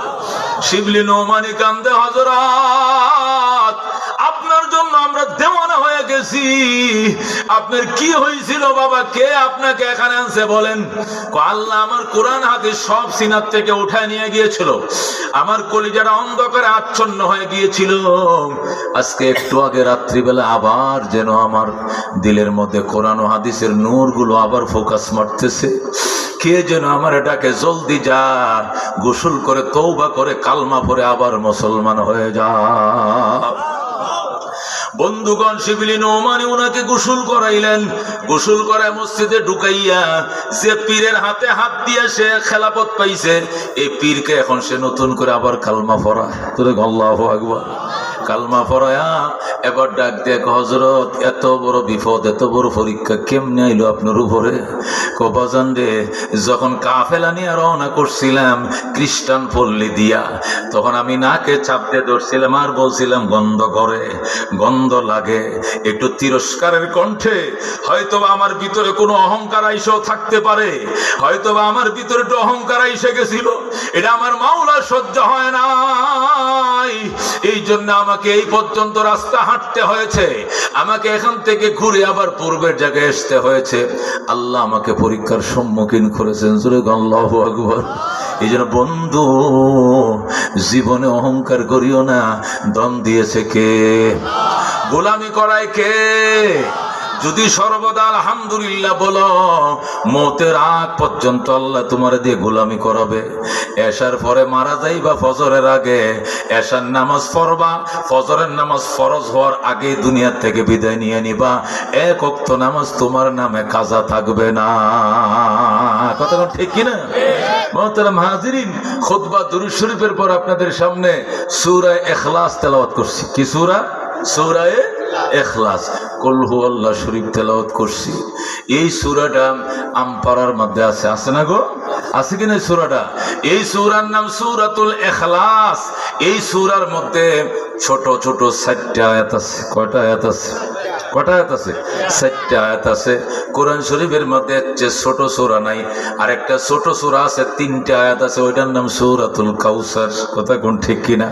শিবলি নোমানি কান্দে, হযরত আপনার জন্য আমরা দেওয়ানা হয়ে গেছি। আপনার কি হয়েছিল বাবা? কে আপনাকে এখানে আনছে বলেন? আল্লাহ আমার কোরআন হাদিস সব সিনাত থেকে উঠায় নিয়ে গিয়েছিল, আমার কলিজাটা অন্ধকারে আচ্ছন্ন হয়ে গিয়েছিল। আজকে একটু আগে রাত্রিবেলা আবার যেন আমার দিলের মধ্যে কোরআন ও হাদিসের নূরগুলো আবার ফোকাস মারতেছে। কে যেন আমার এটাকে জলদি যা গোসল করে তওবা করে কালমা পড়ে আবার মুসলমান হয়ে যা। বন্ধুগণ, শিবলি নোমানি ওনাকে গোসল করাইলেন। গোসল করায় মসজিদে ঢুকাইয়া যে পীরের হাতে হাত দিয়ে সে খেলাফত পাইছে, এই পীরকে এখন সে নতুন করে আবার কালমা পড়ায়। তোরে আল্লাহু আকবার। কালমা পড়ায়া এবার ডাক দেখ, হযরত এত বড় বিপদ, এত বড় পরীক্ষা কেমনে আইলো আপনার উপরে? কবাজান রে, যখন কাফেলা নিয়ে রওনা করছিলাম খ্রিস্টান পল্লী দিয়া, তখন আমি নাকে চাপ দিয়ে ধরছিলাম আর বলছিলাম গন্ধ করে, গন্ধ লাগে। একটু তিরস্কারের কণ্ঠে হয়তোবা আমার ভিতরে কোনো অহংকার আইসাও থাকতে পারে, হয়তোবা আমার ভিতরে একটু অহংকার আইসে গেছিল। এটা আমার মাওলা সহ্য হয় নাই, এই জন্য আমাকে এই পর্যন্ত রাস্তা হাঁটতে হয়েছে, আমাকে এখান থেকে ঘুরে আবার পূর্বের জায়গায় আসতে হয়েছে। আল্লাহ আমাকে পরীক্ষার সম্মুখীন করেছেন। জোরে আল্লাহু আকবার। এই জন্য বন্ধু, জীবনে অহংকার করিও না। দম দিয়েছে কে? গোলামি করায় কে? যদি সর্বদা আলহামদুলিল্লাহ বলো, মৌতের আগ পর্যন্ত আল্লাহ তোমার দিয়ে গোলামি করাবে। এশার পরে মারা যাইবা ফজরের আগে, এশার নামাজ পড়বা, ফজরের নামাজ ফরজ হওয়ার আগে দুনিয়া থেকে বিদায় নিয়ে নিবা। এক ওয়াক্ত নামাজ তোমার নামে কাজা থাকবে না। কথা ঠিক কিনা? মুহতারাম হাজিরিন, খুতবা দুরূদ শরীফের পর আপনাদের সামনে সূরা ইখলাস তেলাওয়াত করছি। কি সূরা? সূরা ইখলাস, কুল হুয়াল্লাহ শরীফ তেলাওয়াত করছি। এই সূরাটা আমপাড়ার মধ্যে আছে না গো? আছে কিনা এই সূরাটা? এই সূরার নাম সূরাতুল ইখলাস। এই সূরার মধ্যে ছোট ছোট 4টা আয়াত আছে। কয়টা আয়াত আছে? কয়টা আয়াত আছে? 4টা আয়াত আছে। কোরআন শরীফের মধ্যে যে ছোট সূরা নাই, আর একটা ছোট সূরা আছে, 3টা আয়াত আছে, ওইটার নাম সূরাতুল কাউসার। কথা কোন ঠিক কিনা?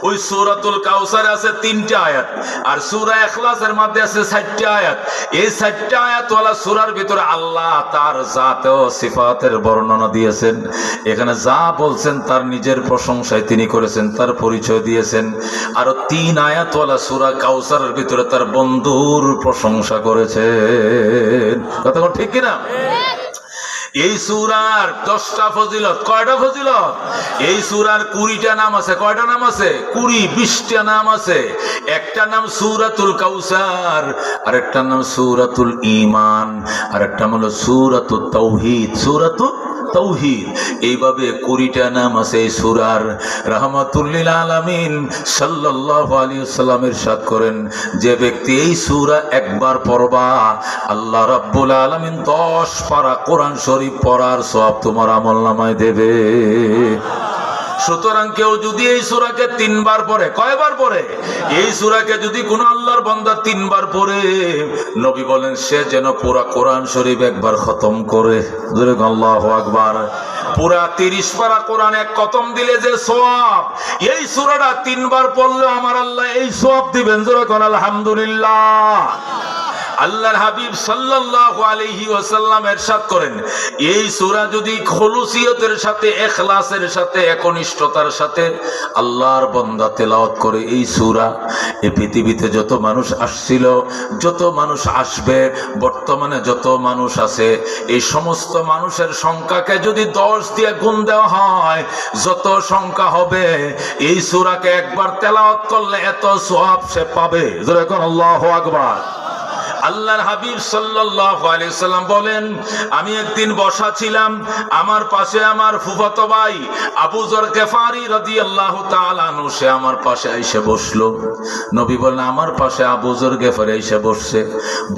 ওই সূরাতুল কাউসার আছে 3টা আয়াত, আর সূরা ইখলাসের মধ্যে আছে 4টা আয়াত। এই 4টা আয়াতওয়ালা সূরার ভিতরে আল্লাহ তার জাত ও সিফাতের বর্ণনা দিয়েছেন। এখানে যা বলছেন তার নিজের প্রশংসায় তিনি করেছেন, তার পরিচয় দিয়েছেন। আর 3 আয়াতওয়ালা সূরা কাউসারের ভিতরে তার বন্ধুর প্রশংসা করেছেন। কথা ঠিক কিনা? এই সূরার 10টা ফজিলত। কয়টা ফজিলত? এই সূরার 20টা নাম আছে। কয়টা নাম আছে? 20-20টা নাম আছে। একটা নাম সূরাতুল কাউসার, আরেকটা নাম সূরাতুল ঈমান, আরেকটা হলো সূরাতুত তাওহীদ। সূরাতুত তাওহীদ, এইভাবে 20টা নাম আছে এই সূরার। রাহমাতুল লিল আলামিন সাল্লাল্লাহু আলাইহি ওয়াসাল্লাম ইরশাদ করেন, যে ব্যক্তি এই সূরা একবার পড়বা, আল্লাহ রাব্বুল আলামিন 10 পারা কোরআন শরীফ পড়ার সওয়াব তোমার আমলনামায় দেবে। সুতরাং কেউ যদি এই সূরাকে 3 বার পড়ে, কয়বার পড়ে? এই সূরাকে যদি কোন আল্লাহর বান্দা 3 বার পড়ে, নবী বলেন সে যেন পুরা কোরআন শরীফ একবার খতম করে। জোরে আল্লাহু আকবার। পুরা 30 পারা কোরআন এক খতম দিলে যে সওয়াব, এই সূরাটা 3 বার পড়লে আমার আল্লাহ এই সওয়াব দিবেন। জোরে কোন আলহামদুলিল্লাহ। আল্লাহর হাবিব সাল্লাল্লাহু আলাইহি ওয়াসাল্লাম ইরশাদ করেন, এই সূরা যদি খুলুসিয়তের সাথে, ইখলাসের সাথে, একনিষ্ঠতার সাথে আল্লাহর বান্দা তেলাওয়াত করে, এই সূরা, এই পৃথিবীতে যত মানুষ আসছিল, যত মানুষ আসবে, বর্তমানে যত মানুষ আছে, এই সমস্ত মানুষের সংখ্যাকে যদি 10 দিয়ে গুণ দেওয়া হয়, যত সংখ্যা হবে, এই সূরাকে একবার তেলাওয়াত করলে এত সওয়াব সে পাবে। জোরে কোন আল্লাহু আকবার। আল্লাহর হাবিব সাল্লাল্লাহু আলাইহি সাল্লাম বলেন, আমি একদিন বসা ছিলাম, আমার পাশে আমার ফুফাতো ভাই আবু যর গিফারি রাদিয়াল্লাহু তাআলা আনহু সে আমার পাশে এসে বসলো। নবী বলেন, আমার পাশে আবু যর গিফারি এসে বসছে।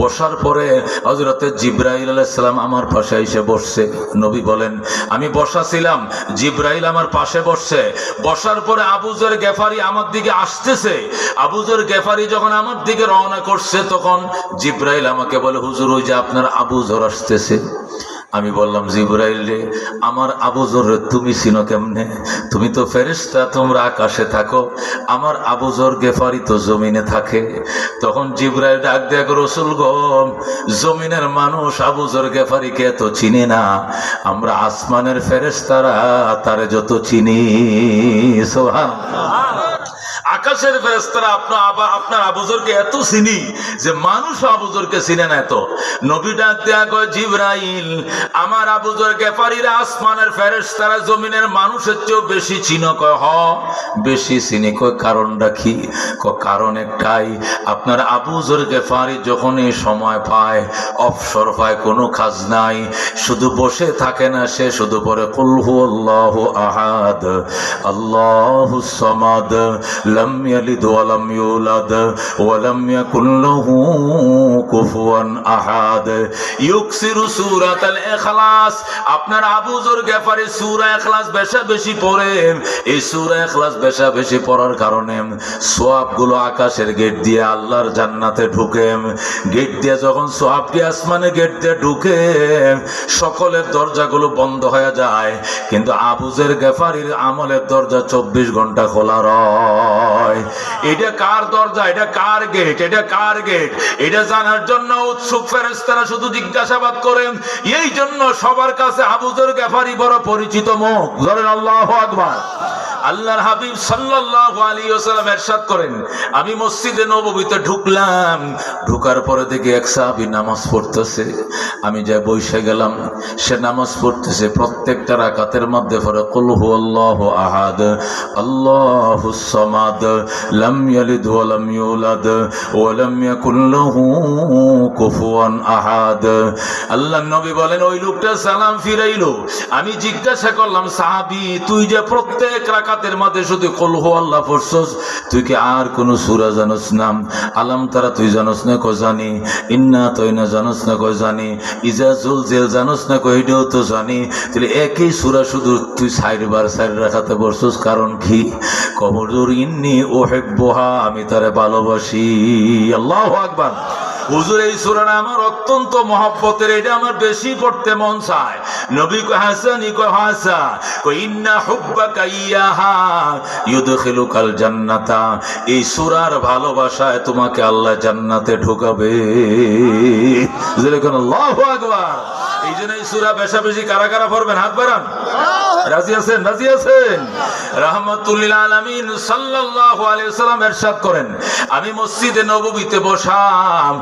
বসার পরে হযরত জিবরাইল আলাইহিস সালাম আমার পাশে এসে বসছে। নবী বলেন, আমি বসা ছিলাম, জিবরাইল আমার পাশে বসছে। বসার পরে আবু যর গিফারি আমার দিকে আসতেছে। আবু যর গিফারি যখন আমার দিকে রওনা করছে, তখন জিবরাইল আমাকে বলে, হুজুর ওই যে আপনার আবু যর আসতেছে। আমি বললাম, জিবরাইল রে, আমার আবু যর তুমি চিনো কেমনে? তুমি তো ফেরেশতা, তোমরা আকাশে থাকো, আমার আবু যর গিফারি তো জমিনে থাকে। তখন জিবরাইল ডাক দেয়া, রাসূল গো, জমিনের মানুষ আবু যর গিফারিকে এত চিনে না, আমরা আসমানের ফেরেশতারা তারে যত চিনি। সুবহানাল্লাহ। আকাশের ফেরেশতারা আপনার আবু যরকে এত চিনি যে মানুষ আবু যরকে চিনে না এত। নবী ডাক দেয়া কয়, জিবরাইল, আমার আবু যর গিফারিরা আসমানের ফেরেশতারা জমিনের মানুষের চেয়েও বেশি চিনো? কয় হ, বেশি চিনি। কয় কারণটা কি? কয় কারণ একটাই, আপনার আবু যর গিফারি যখন এই সময় পায়, অবসর পায়, কোনো কাজ নাই, শুধু বসে থাকে না, সে শুধু পড়ে কুল হুয়াল্লাহু আহাদ আল্লাহুস সামাদ লাম ইয়ালিদ ওয়া লাম ইউলাদ ওয়া লাম ইয়াকুল লাহু কুফুয়ান আহাদ। ইউকসিরু সূরাতাল ইখলাস। আপনার আবু যর গিফারি সূরা ইখলাস বেশি বেশি পড়ে। এই সূরা ইখলাস বেশি বেশি পড়ার কারণে সওয়াবগুলো আকাশের গেট দিয়ে আল্লাহর জান্নাতে ঢুকে। গেট দিয়ে যখন সওয়াবটি আসমানে গেট দিয়ে ঢুকে, সকলের দরজাগুলো বন্ধ হয়ে যায়, কিন্তু আবু যর গিফারির আমলের দরজা 24 ঘন্টা খোলা রয়। এটা কার দরজা? এটা কার গেট? এটা কার গেট? এটা জানার জন্য উৎসুক ফেরেশতারা শুধু জিজ্ঞাসাবাদ করেন। এই জন্য সবার কাছে আবু যর গিফারি বড় পরিচিত মুখ। জোরে আল্লাহু আকবার। আল্লাহর হাবিব সাল্লাল্লাহু আলাইহি ওয়াসাল্লাম ইরশাদ করেন, আমি মসজিদে নববীতে ঢুকলাম, ঢোকার পরে দেখি এক সাহাবী নামাজ পড়তেছে। আমি যাই বসে গেলাম, সে নামাজ পড়তেছে। প্রত্যেকটা রাকাতের মধ্যে পড়ে কুল হুয়াল্লাহু আহাদ, আল্লাহুস সামাদ, লাম ইয়ালিদ ওয়া লাম ইউলাদ ওয়া লাম ইয়াকুল লাহু কুফুয়ান আহাদ। আল্লাহর নবী বলেন, ওই লোকটা সালাম ফিরাইলো। আমি জিজ্ঞাসা করলাম, সাহাবী তুই যে প্রত্যেক রাকাতের মধ্যে শুধু কুল হুয়াল্লাহ পড়ছস, তুই কি আর কোন সূরা জানোস না? আলাম তারা তুই জানোস না? কই জানি। ইন্না তাইনা জানোস না? কই জানি। ইজা জুলজিল জানোস না? কই এটাও তো জানি। তাহলে একই সূরা শুধু তুই 4 বার 4 রাকাতে পড়ছস, কারণ কি? কবুর ইন্নী উহিব্বুহা, আমি তারে ভালোবাসি। আল্লাহু আকবার। হুজুর এই সূরাটা আমার অত্যন্ত মহব্বতের, এটা আমার বেশি পড়তে মন চায়। নবী কয় হাসানি, কয় হাসা, কয় ইন্না হুব্বাকা ইয়াহা ইউদখিলুকাল জান্নাতা, এই সূরার ভালোবাসায় তোমাকে আল্লাহ জান্নাতে ঢোকাবে। যেরকম আল্লাহু আকবার। এই জন্য এই সূরা বেশি কারা কারা পড়বেন? হাত বাড়ান। রাজি আছেন? রাজি আছেন? রাহমাতুল লিল আলামিন সাল্লাল্লাহু আলাইহি ওয়াসাল্লাম ইরশাদ করেন, আমি মসজিদে নববীতে বসাম,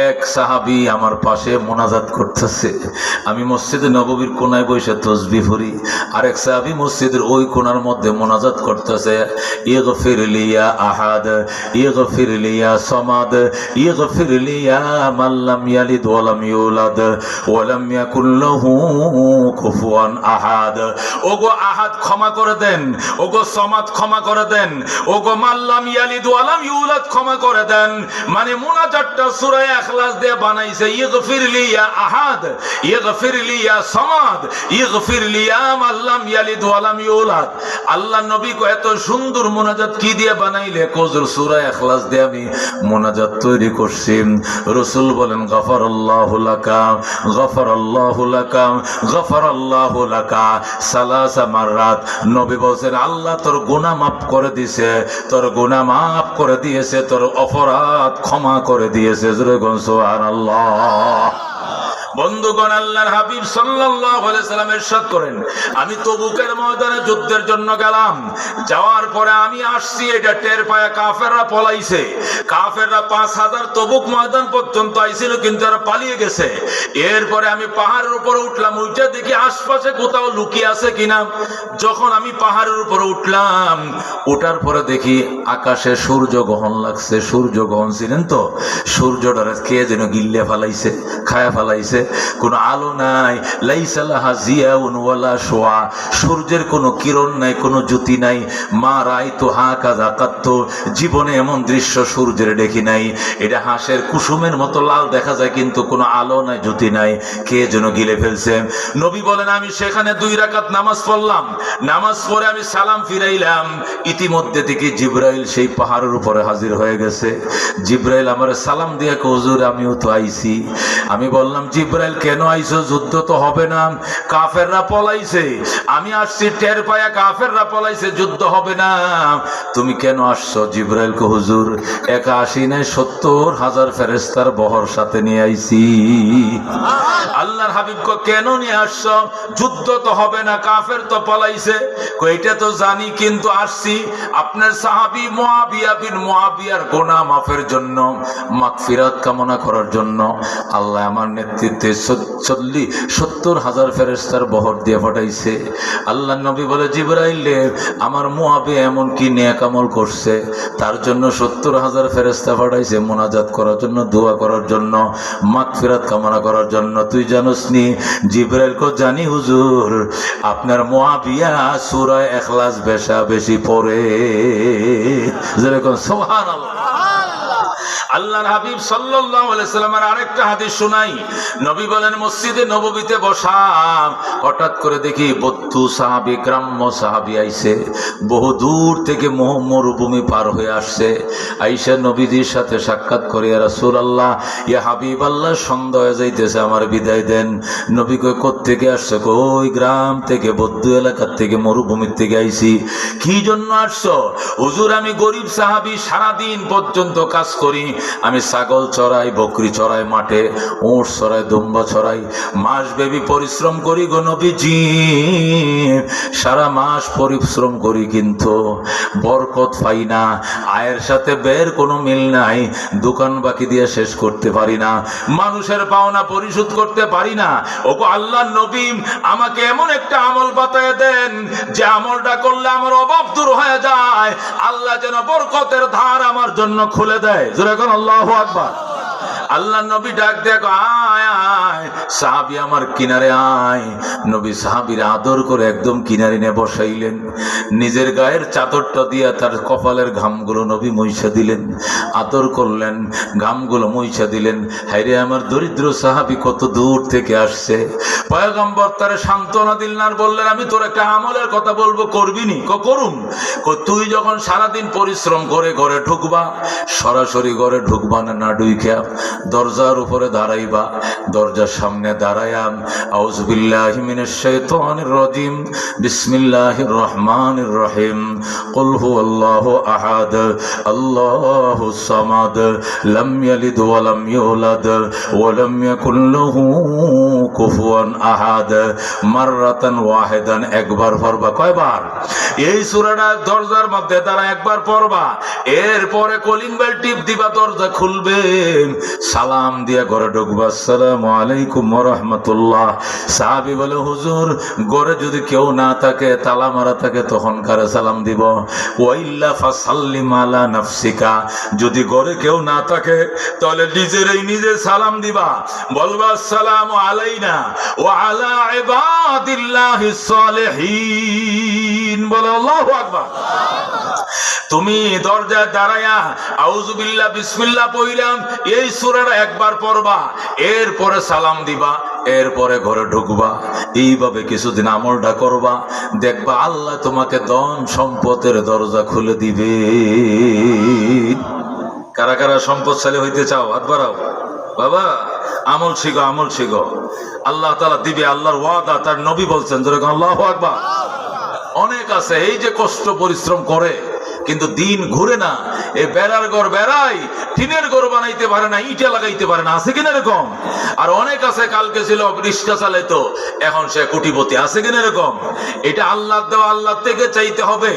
এক সাহাবী আমার পাশে মুনাজাত করতেছে। আমি মসজিদে নববীর কোনায় বসে তাসবিহ পড়ি, আরেক সাহাবী মসজিদের ওই কোনার মধ্যে মুনাজাত করতেছে, ইগফির লিয়া আহাদ, ইগফির লিয়া সামাদ, ইগফির লিয়া মান লাম ইয়ালিদ ওয়া লাম ইউলাদ ওয়া লাম ইয়াকুল লাহু কুফুয়ান আহাদ। ওগো আহাদ ক্ষমা করে দেন, ওগো সামাদ ক্ষমা করে দেন, ওগো মান লাম ইয়ালিদ ওয়া লাম ইউলাদ ক্ষমা করে দেন। মানে মুনাজাতটা সূরা ইখলাস দিয়ে বানাইছে, ইগফির লিয়া আহাদ, ইগফির লিয়া সামাদ, ইগফির লিয়া মান লাম ইয়ালিদ ওয়া লাম ইউলাদ। আল্লাহ নবী কো এত সুন্দর মুনাজাত কি দিয়ে বানাইলে? কোজুর সূরা ইখলাস দিয়ে আমি মুনাজাত তৈরি করছি। রাসূল বলেন, গফারাল্লাহু লাকা, গফারাল্লাহু লাকা, গফারাল্লাহু লাকা সালাসা মাররাত। নবী বলেন, আল্লাহ তোর গুনাহ মাফ করে দিয়েছে, তোর গুনাহ মাফ করে দিয়েছে, তোর অপরাধ ক্ষমা করে দিয়েছে। সুবহানাল্লাহ। বন্ধুগণ, আল্লাহর হাবিব সাল্লাল্লাহু আলাইহি সাল্লাম ইরশাদ করেন, আমি তবুকের ময়দানে যুদ্ধের জন্য গেলাম, যাওয়ার পরে আমি আসছি, এটা টের পায়া কাফেররা পলাইছে। কাফেররা 5000 তবুক ময়দান পর্যন্ত আইছিল, কিন্তু এরা পালিয়ে গেছে। এরপরে আমি পাহাড়ের উপরে উঠলাম, উঠে দেখি আশপাশে কোথাও লুকিয়ে আছে কিনা। যখন আমি পাহাড়ের উপরে উঠলাম, ওঠার পরে দেখি আকাশে সূর্য গ্রহণ লাগছে। সূর্য গ্রহণ ছিলেন তো, সূর্যটারে কে যেন গিল্লে ফালাইছে, খায়া ফালাইছে। কোনো আলো নাই, লাইসা লাহা জিয়াউন ওয়ালা শুআ, সূর্যের কোনো কিরণ নাই, কোনো জ্যোতি নাই। মা রাইতু হাকাযা কাত্তু, জীবনে এমন দৃশ্য সূর্যের দেখি নাই। এটা হাঁসের কুসুমের মতো লাল দেখা যায়, কিন্তু কোনো আলো নাই, জ্যোতি নাই, কে যেন গিলে ফেলছে। নবী বলেন, আমি সেখানে 2 রাকাত নামাজ পড়লাম, নামাজ পড়ে আমি সালাম ফিরাইলাম। ইতিমধ্যে থেকে জিবরাইল সেই পাহাড়ের উপরে হাজির হয়ে গেছে। জিবরাইল আমার সালাম দিয়ে কয়, হুজুর আমিও তো আইছি। আমি বললাম, জিবরাইল কেন আইছো? যুদ্ধ তো হবে না, কাফেররা পলাইছে। আমি আসছি টের পায়া কাফেররা পলাইছে, যুদ্ধ হবে না, তুমি কেন আসছো? জিবরাইল কয়, হুজুর একা আসি নাই, 70,000 ফেরেশতার বহর সাথে নিয়ে আইছি। আল্লাহর হাবিব কয়, কেন নিয়ে আসছো? যুদ্ধ তো হবে না, কাফের তো পলাইছে। কয়, এটা তো জানি, কিন্তু আসছি আপনার সাহাবী মুআবিয়া বিন মুআবিয়ার গুনাহ মাফের জন্য, মাগফিরাত কামনা করার জন্য। আল্লাহ আমার নেতৃত্বে 70,000 ফেরেশতার বহর দিয়ে পাঠাইছে। আল্লাহ নবী বলে, জিবরাইল আমার মুআবিয়া এমন কি নেক আমল করছে, তার জন্য 70,000 ফেরেশতা পাঠাইছে মুনাজাত করার জন্য, দোয়া করার জন্য, মাগফিরাত কামনা করার জন্য। তুই জানোস নি? জিবরাইল কো, জানি হুজুর, আপনার মুআবিয়া সূরা ইখলাস বেশি পড়ে। যেরকম সুবহানাল্লাহ। আল্লাহর হাবিব সাল্লাল্লাহু আলাইহি সাল্লামের আরেকটা হাদিস শুনাই। নবী বলেন, মসজিদে নববীতে বসা, হঠাৎ করে দেখি 32 সাহাবী, গ্রাম্য সাহাবী আইছে, বহু দূর থেকে মরুভূমি পার হয়ে আসছে। আইসা নবীজির সাথে সাক্ষাৎ করে, ইয়া রাসূলুল্লাহ, ইয়া হাবিবাল্লাহ, সন্ধ্যা হয়ে যাইতেছে, আমার বিদায় দেন। নবী কয়, কোত্থেকে আসছো? ওই গ্রাম থেকে, বদ্য এলাকার থেকে, মরুভূমির থেকে আইছি। কি জন্য আসছো? হুজুর আমি গরিব সাহাবী, সারাদিন পর্যন্ত কাজ করি, আমি ছাগল চড়াই, বকরি চড়াই, মাঠে উট চড়াই, দুম্বা চড়াই, মাসব্যাপী পরিশ্রম করি গো নবীজি, সারা মাস পরিশ্রম করি কিন্তু বরকত পাই না, আয়ের সাথে ব্যয়ের কোনো মিল নাই, দোকান বাকি দিয়ে শেষ করতে পারি না, মানুষের পাওনা পরিশোধ করতে পারি না। ওগো আল্লাহর নবী, আমাকে এমন একটা আমল বাতায় দেন যে আমলটা করলে আমার অভাব দূর হয়ে যায়, আল্লাহ যেন বরকতের ধার আমার জন্য খুলে দেয়। জোরে কোন আল্লাহু আকবার। আল্লাহ নবী ডাক দেখো, আয় আয় সাহাবী আমার কিনারে আয়। নবী সাহাবীর আদর করে একদম কিনারে নিয়ে বসাইলেন, নিজের গায়ের চাদরটা দিয়ে তার কপালের ঘামগুলো নবী মুইছা দিলেন, আদর করলেন, ঘামগুলো মুইছা দিলেন। হায়রে আমার দরিদ্র সাহাবী কত দূর থেকে আসছে। পয়গম্বর তারে সান্ত্বনা দিলেন আর বললেন, আমি তোর একটা আমলের কথা বলবো, করবি নি? করুম। তুই যখন সারাদিন পরিশ্রম করে ঘরে ঢুকবা, সরাসরি ঘরে ঢুকবা না, না ঢুইকা দরজার উপরে দাঁড়াইবা, দরজার সামনে দাঁড়াইয়া আউযু বিল্লাহি মিনাশ শাইতানির রাজিম বিসমিল্লাহির রহমানির রহিম কুল হুয়াল্লাহু আহাদ আল্লাহুস সামাদ লাম ইয়ালিদ ওয়া লাম ইউলাদ ওয়া লাম ইয়াকুল লাহু কুফুয়ান আহাদ মাররাতান ওয়াহিদান, একবার পড়বা। কয়বার? এই সূরাটা দরজার মধ্যে তারা একবার পড়বা, এরপরে কলিং বেল টিপ দিবা, দরজা খুলবে, সালাম দিয়া ঘরে ঢুকবা, আসসালামু আলাইকুম ওয়া রাহমাতুল্লাহ। সাহাবী বলে, হুজুর ঘরে যদি কেউ না থাকে, তালা মারা থাকে, তখন কারে সালাম দিব? ওয়াইল্লা ফাসাল্লিম আলা নাফসিকা, যদি ঘরে কেউ না থাকে তাহলে নিজেরই নিজে সালাম দিবা, বলবা আসসালামু আলাইনা ওয়া আলা ইবাদিল্লাহিস সালিহিন। বলো আল্লাহু আকবার। তুমি দরজায় দাঁড়ায়া আউযু বিল্লাহ বিসমিল্লাহ পড়লাম, এই সূরাটা একবার পড়বা, এরপরে সালাম দিবা, এরপরে ঘরে ঢুকবা। এইভাবে কিছুদিন আমলটা করবা, দেখবা আল্লাহ তোমাকে ধন সম্পদের দরজা খুলে দিবে। কারা কারা সম্পদশালী হইতে চাও? হাত বাড়াও। বাবা আমল শিখো, আমল শিখো, আল্লাহ তাআলা দিবে, আল্লাহর ওয়াদা, তার নবী বলছেন। জোরে আল্লাহু আকবার। অনেক আছে এই যে কষ্ট পরিশ্রম করে কিন্তু দিন ঘুরে না, এই বেড়ার ঘর বেড়াই, টিনের ঘর বানাইতে পারে না, ইটা লাগাইতে পারে না, আছে কিনা এরকম? আর অনেক আছে কালকে ছিল রিক্সা চালাইতো, এখন সে কোটিপতি, আছে কিনা এরকম? এটা আল্লাহ দেওয়া, আল্লাহ থেকে চাইতে হবে।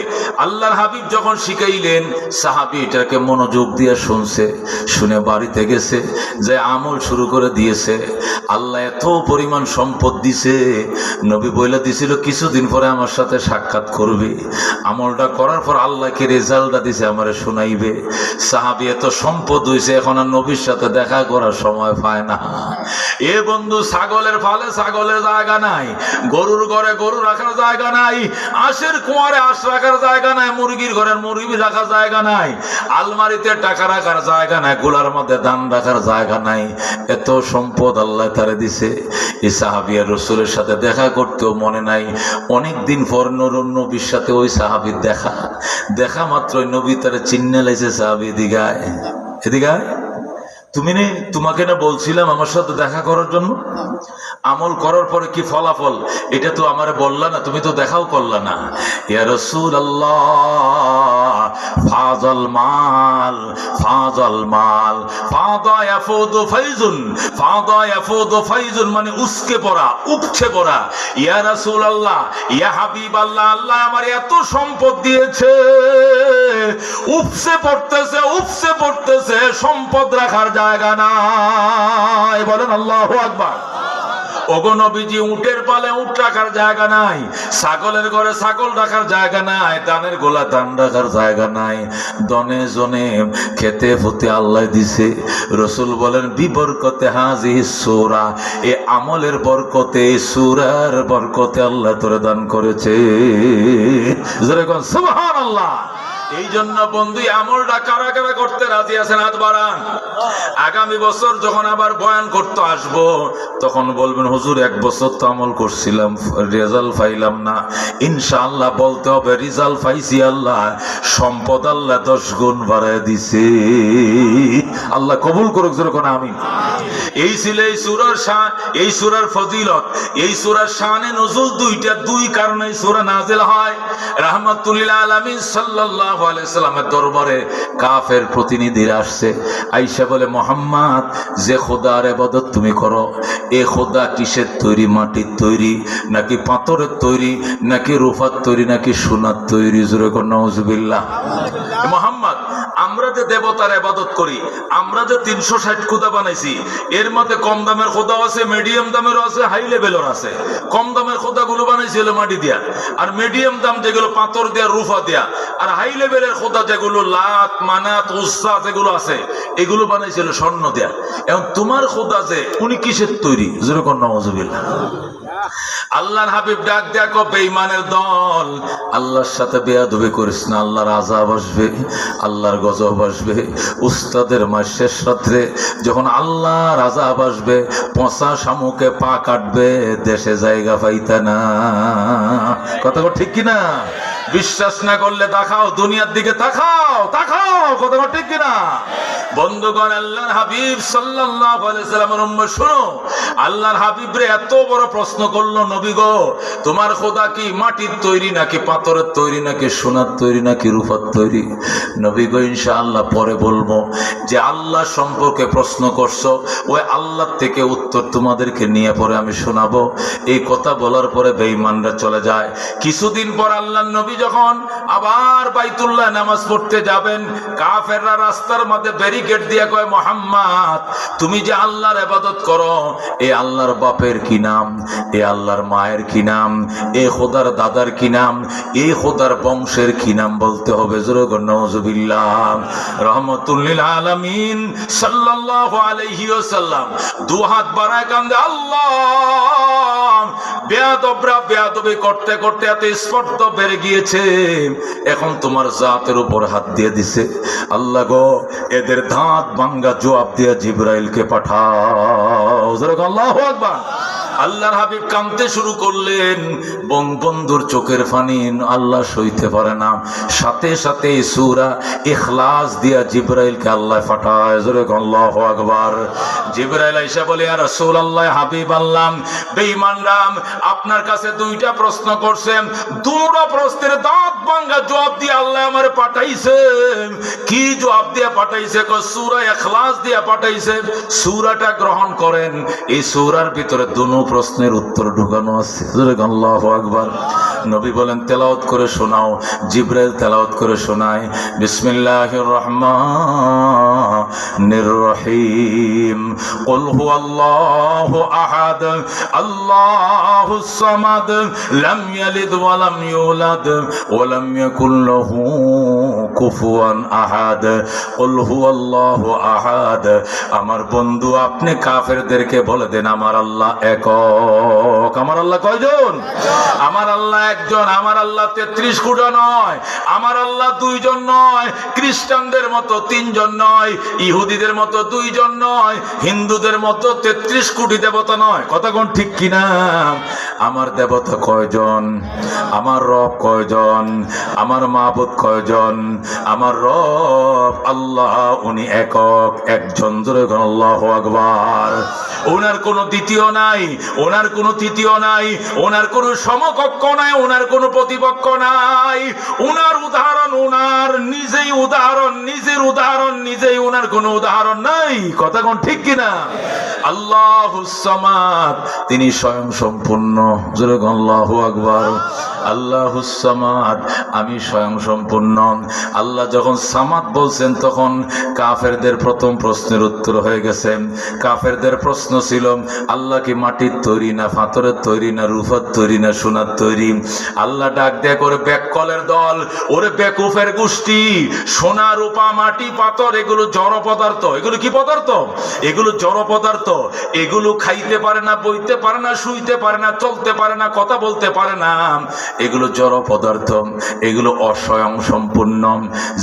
আল্লাহর হাবিব যখন শিখাইলেন, সাহাবী এটাকে মনোযোগ দিয়ে শুনছে, শুনে বাড়িতে গেছে, যে আমল শুরু করে দিয়েছে। আল্লাহ এত পরিমাণ সম্পদ দিছে, নবী বলে দিছিল কিছুদিন পরে আমার সাথে সাক্ষাৎ করবে। আমলটা করার পর আল্লাহকে রেজাল্টটা দিছে, আমারে শোনাইবে। সাহাবী এত সম্পদ হইছে, এখন আর নবীর সাথে দেখা করার সময় পায় না। এ বন্ধু, ছাগলের ফালে ছাগলের জায়গা নাই, গরুর ঘরে গরু রাখার জায়গা নাই, আঁশের কুয়ারে আঁশ রাখার জায়গা নাই, মুরগির ঘরে মুরগি রাখার জায়গা নাই, আলমারিতে টাকা রাখার জায়গা নাই, গোলার মধ্যে দান রাখার জায়গা নাই। এত সম্পদ আল্লাহ তারে দিছে। এই সাহাবী আর রাসূলের সাথে দেখা করতেও মনে নাই। অনেকদিন পর নবীর সাথে ওই সাহাবীর দেখা মাত্রই নবী তারে চিন্না লাইছে, সাহাবী এদিকায় এদিকায়, তোমাকে না বলছিলাম আমার সাথে দেখা করার জন্য, আমল করার পরে কি ফলাফল এটা তো আমারে বললা না, তুমি তো দেখাও করলা না। ইয়া রাসূলুল্লাহ, ফাজাল মাল ফাজাল মাল ফাদা ইয়াফুদু ফাইজুন, ফাদা ইয়াফুদু ফাইজুন মানে উসকে পড়া, উপচে পড়া। ইয়া রাসূলুল্লাহ, ইয়া হাবিবাল্লাহ, আল্লাহ আমার এত সম্পদ দিয়েছে, উপচে পড়তেছে, উপচে পড়তেছে, সম্পদ রাখার জায়গা নাই। বলেন আল্লাহু আকবার। ওগো নবীজি, উটের পালে উট রাখার জায়গা নাই, ছাগলের ঘরে ছাগল রাখার জায়গা নাই, ধানের গোলা ধান রাখার জায়গা নাই, দনে জনে খেতে ফুতে আল্লাহ দিছে। রাসূল বলেন, বিবরকতে হাজিহিস সূরা, এ আমলের বরকতে, সূরার বরকতে আল্লাহ তোরে দান করেছে। জোরে কোন সুবহানাল্লাহ। এই জন্য বন্ধু, আমলটা কারা কারা করতে রাজি আছেন? হাত বাড়ান। আগামী বছর যখন আবার বয়ান করতে আসবো, তখন বলবেন, হুজুর 1 বছর তো আমল করছিলাম, রেজাল্ট পাইলাম না। ইনশাআল্লাহ বলতে হবে, রেজাল্ট পাইছি, আল্লাহ সম্পদ আল্লাহ 10 গুণ বাড়ায় দিছে। আল্লাহ কবুল করুক, যেরকম আমিন। এই ছিল এই সূরার শান, এই সূরার ফজিলত, এই সূরার শানে নজুল দুইটা, দুই কারণে এই সূরা নাজিল হয়। রাহমাতুল লিল আলামিন সাল্লাল্লাহু আলাইহি সাল্লামের দরবারে কাফের প্রতিনিধিরা আসছে, আয়েশা বলে মুহাম্মদ যে খোদার ইবাদত তুমি করো, এ খোদা কিসের তৈরি? মাটির তৈরি নাকি পাথরের তৈরি নাকি রূপার তৈরি নাকি সোনার তৈরি? জোরে কর নাউজুবিল্লাহ। মুহাম্মদ আমরা যে দেবতার ইবাদত করি, আমরা যে 360 খোদা বানাইছি, এর মধ্যে কম দামের খোদা আছে, মিডিয়াম দামেরও আছে, হাই লেভেলের আছে। কম দামের খোদাগুলো বানাইছিল মাটি দিয়া, আর মিডিয়াম দাম যেগুলো পাথর দিয়া রূপা দিয়া, আর হাই লেভেলের খোদা যেগুলো লাত মানাত উজ্জা যেগুলো আছে এগুলো বানাইছিল স্বর্ণ দিয়া। এখন তোমার খোদা যে উনি কিসের তৈরি? জোরে কর নাউজুবিল্লাহ। আল্লাহর হাবিব ডাক দেখো বেঈমানের দল, আল্লাহর সাথে বেয়াদবি করিস না, আল্লাহর আযাব আসবে, আল্লাহর গজব আসবে। উস্তাদের মাস শেষ রাত্রে যখন আল্লাহর আযাব আসবে, পচা শামুকে পা কাটবে, দেশে জায়গা পাইতা না। কথা ঠিক কিনা? বিশ্বাস না করলে দেখাও, দুনিয়ার দিকে তাকাও, তাকাও। কথা ঠিক কিনা? বন্ধুগণ, আল্লাহর হাবিব সাল্লাল্লাহু আলাইহি সাল্লামের উম্মত শুনো, আল্লাহর হাবিব রে এত বড় প্রশ্ন করলো, নবী গো তোমার খোদা কি মাটির তৈরি নাকি পাথরের তৈরি নাকি সোনার তৈরি নাকি রূপার তৈরি? নবী গো ইনশাআল্লাহ পরে বলবো, যে আল্লাহ সম্পর্কে প্রশ্ন করছো ওই আল্লাহ থেকে উত্তর তোমাদেরকে নিয়ে পরে আমি শোনাবো। এই কথা বলার পরে বেঈমানরা চলে যায়। কিছুদিন পর আল্লাহর নবী যখন আবার বাইতুল্লাহ নামাজ পড়তে যাবেন, কাফেররা রাস্তার মধ্যে ব্যারিকেড দিয়ে কয়, মুহাম্মদ তুমি যে আল্লাহর ইবাদত করো, এই আল্লাহর বাপের কি নাম? এ আল্লাহর মায়ের কি নাম? এ খোদার দাদার কি নাম? এই খোদার বংশের কি নাম বলতে হবে। জোরে কর নাউজুবিল্লাহ। রাহমাতুল লিল আলামিন সাল্লাল্লাহু আলাইহি ওয়াসাল্লাম দু হাত বাড়ায় কান্দে, আল্লাহ বেয়াদবরা বেয়াদবি করতে করতে এত স্পর্ধ বেড়ে গিয়েছে, এখন তোমার জাতের উপর হাত দিয়ে দিছে। আল্লাহ গো এদের দাঁত ভাঙ্গা জবাব দিয়ে জিবরাইলকে পাঠাও। আল্লাহু আকবার। আল্লাহর হাবিব কাঁদতে শুরু করলেন, বঙ্গবন্ধুর চোখের পানি আল্লাহ সইতে পারে না। সাথে সাথে সূরা ইখলাস দিয়া জিবরাইলকে আল্লাহ পাঠায়। জোরে আল্লাহু আকবার। জিবরাইল আয়েশা বলে, ইয়া রাসূলুল্লাহ, হাবিব আল্লাহ, বেঈমানরা আপনার কাছে দুইটা প্রশ্ন করছে, দুটো প্রশ্নের দাঁত ভাঙ্গা জবাব দিয়ে আল্লাহ আমারে পাঠাইছে। কি জবাব দিয়ে পাঠাইছে? সূরা ইখলাস দিয়া পাঠাইছে। সূরাটা গ্রহণ করেন, এই সূরার ভিতরে দুটো প্রশ্নের উত্তর ঢুকানো আছে। আল্লাহু আকবার। নবী বলেন, তেলাওয়াত করে শোনাও। জিবরাইল তেলাওয়াত করে শোনায়, বিসমিল্লাহির রহমানির রহিম, কুল হুয়াল্লাহু আহাদ, আল্লাহুস সামাদ, লাম ইয়ালিদ ওয়া লাম ইউলাদ ওয়া লাম ইয়াকুল লাহু কুফুয়ান আহাদ, কুল হুয়াল্লাহু আহাদ। আমার বন্ধু আপনি কাফেরদেরকে বলে দেন, আমার আল্লাহ একক। আমার আল্লাহ কয়জন? আমার আল্লাহ একজন। আমার আল্লাহ 33 কোটি নয়, আমার আল্লাহ দুইজন নয়, খ্রিস্টানদের মতো 3 জন নয়, ইহুদিদের মতো 2 জন নয়, হিন্দুদের মতো 33 কোটি দেবতা নয়। কথা কোন ঠিক কিনা? আমার দেবতা কয়জন? আমার রব কয়জন? আমার মাবুদ কয়জন? আমার রব আল্লাহ, উনি একক, একজন। জোরে বলুন আল্লাহু আকবার। ওনার কোনো দ্বিতীয় নাই, ওনার কোনো তৃতীয় নাই, ওনার কোনো সমকক্ষ নাই, ওনার কোনো প্রতিপক্ষ নাই। ওনার উদাহরণ ওনার নিজেই উদাহরণ, নিজের উদাহরণ নিজেই, ওনার কোনো উদাহরণ নাই। কথা কোন ঠিক কিনা? আল্লাহুস সামাদ, তিনি স্বয়ং সম্পূর্ণ। জোরে বলুন আল্লাহু আকবার। আল্লাহুস সামাদ, আমি স্বয়ং সম্পূর্ণ। আল্লাহ যখন সামাদ বলছেন তখন কাফেরদের প্রথম প্রশ্নের উত্তর হয়ে গেছে। কাফেরদের প্রশ্ন ছিল, আল্লাহ কি মাটির তৈরি না পাথরের তৈরি না রূপার তৈরি না সোনার তৈরি? আল্লাহ ডাক দেয়া করে, বেককলের দল, ওরে বেকুফের গোষ্ঠী, সোনা রূপা মাটি পাথর এগুলো জড় পদার্থ। এগুলো কি পদার্থ? এগুলো জড় পদার্থ। এগুলো খাইতে পারে না, বইতে পারে না, শুইতে পারে না, চলতে বলতে পারে না, কথা বলতে পারে না, এগুলো জড় পদার্থ, এগুলো অস্বয়ং সম্পূর্ণ।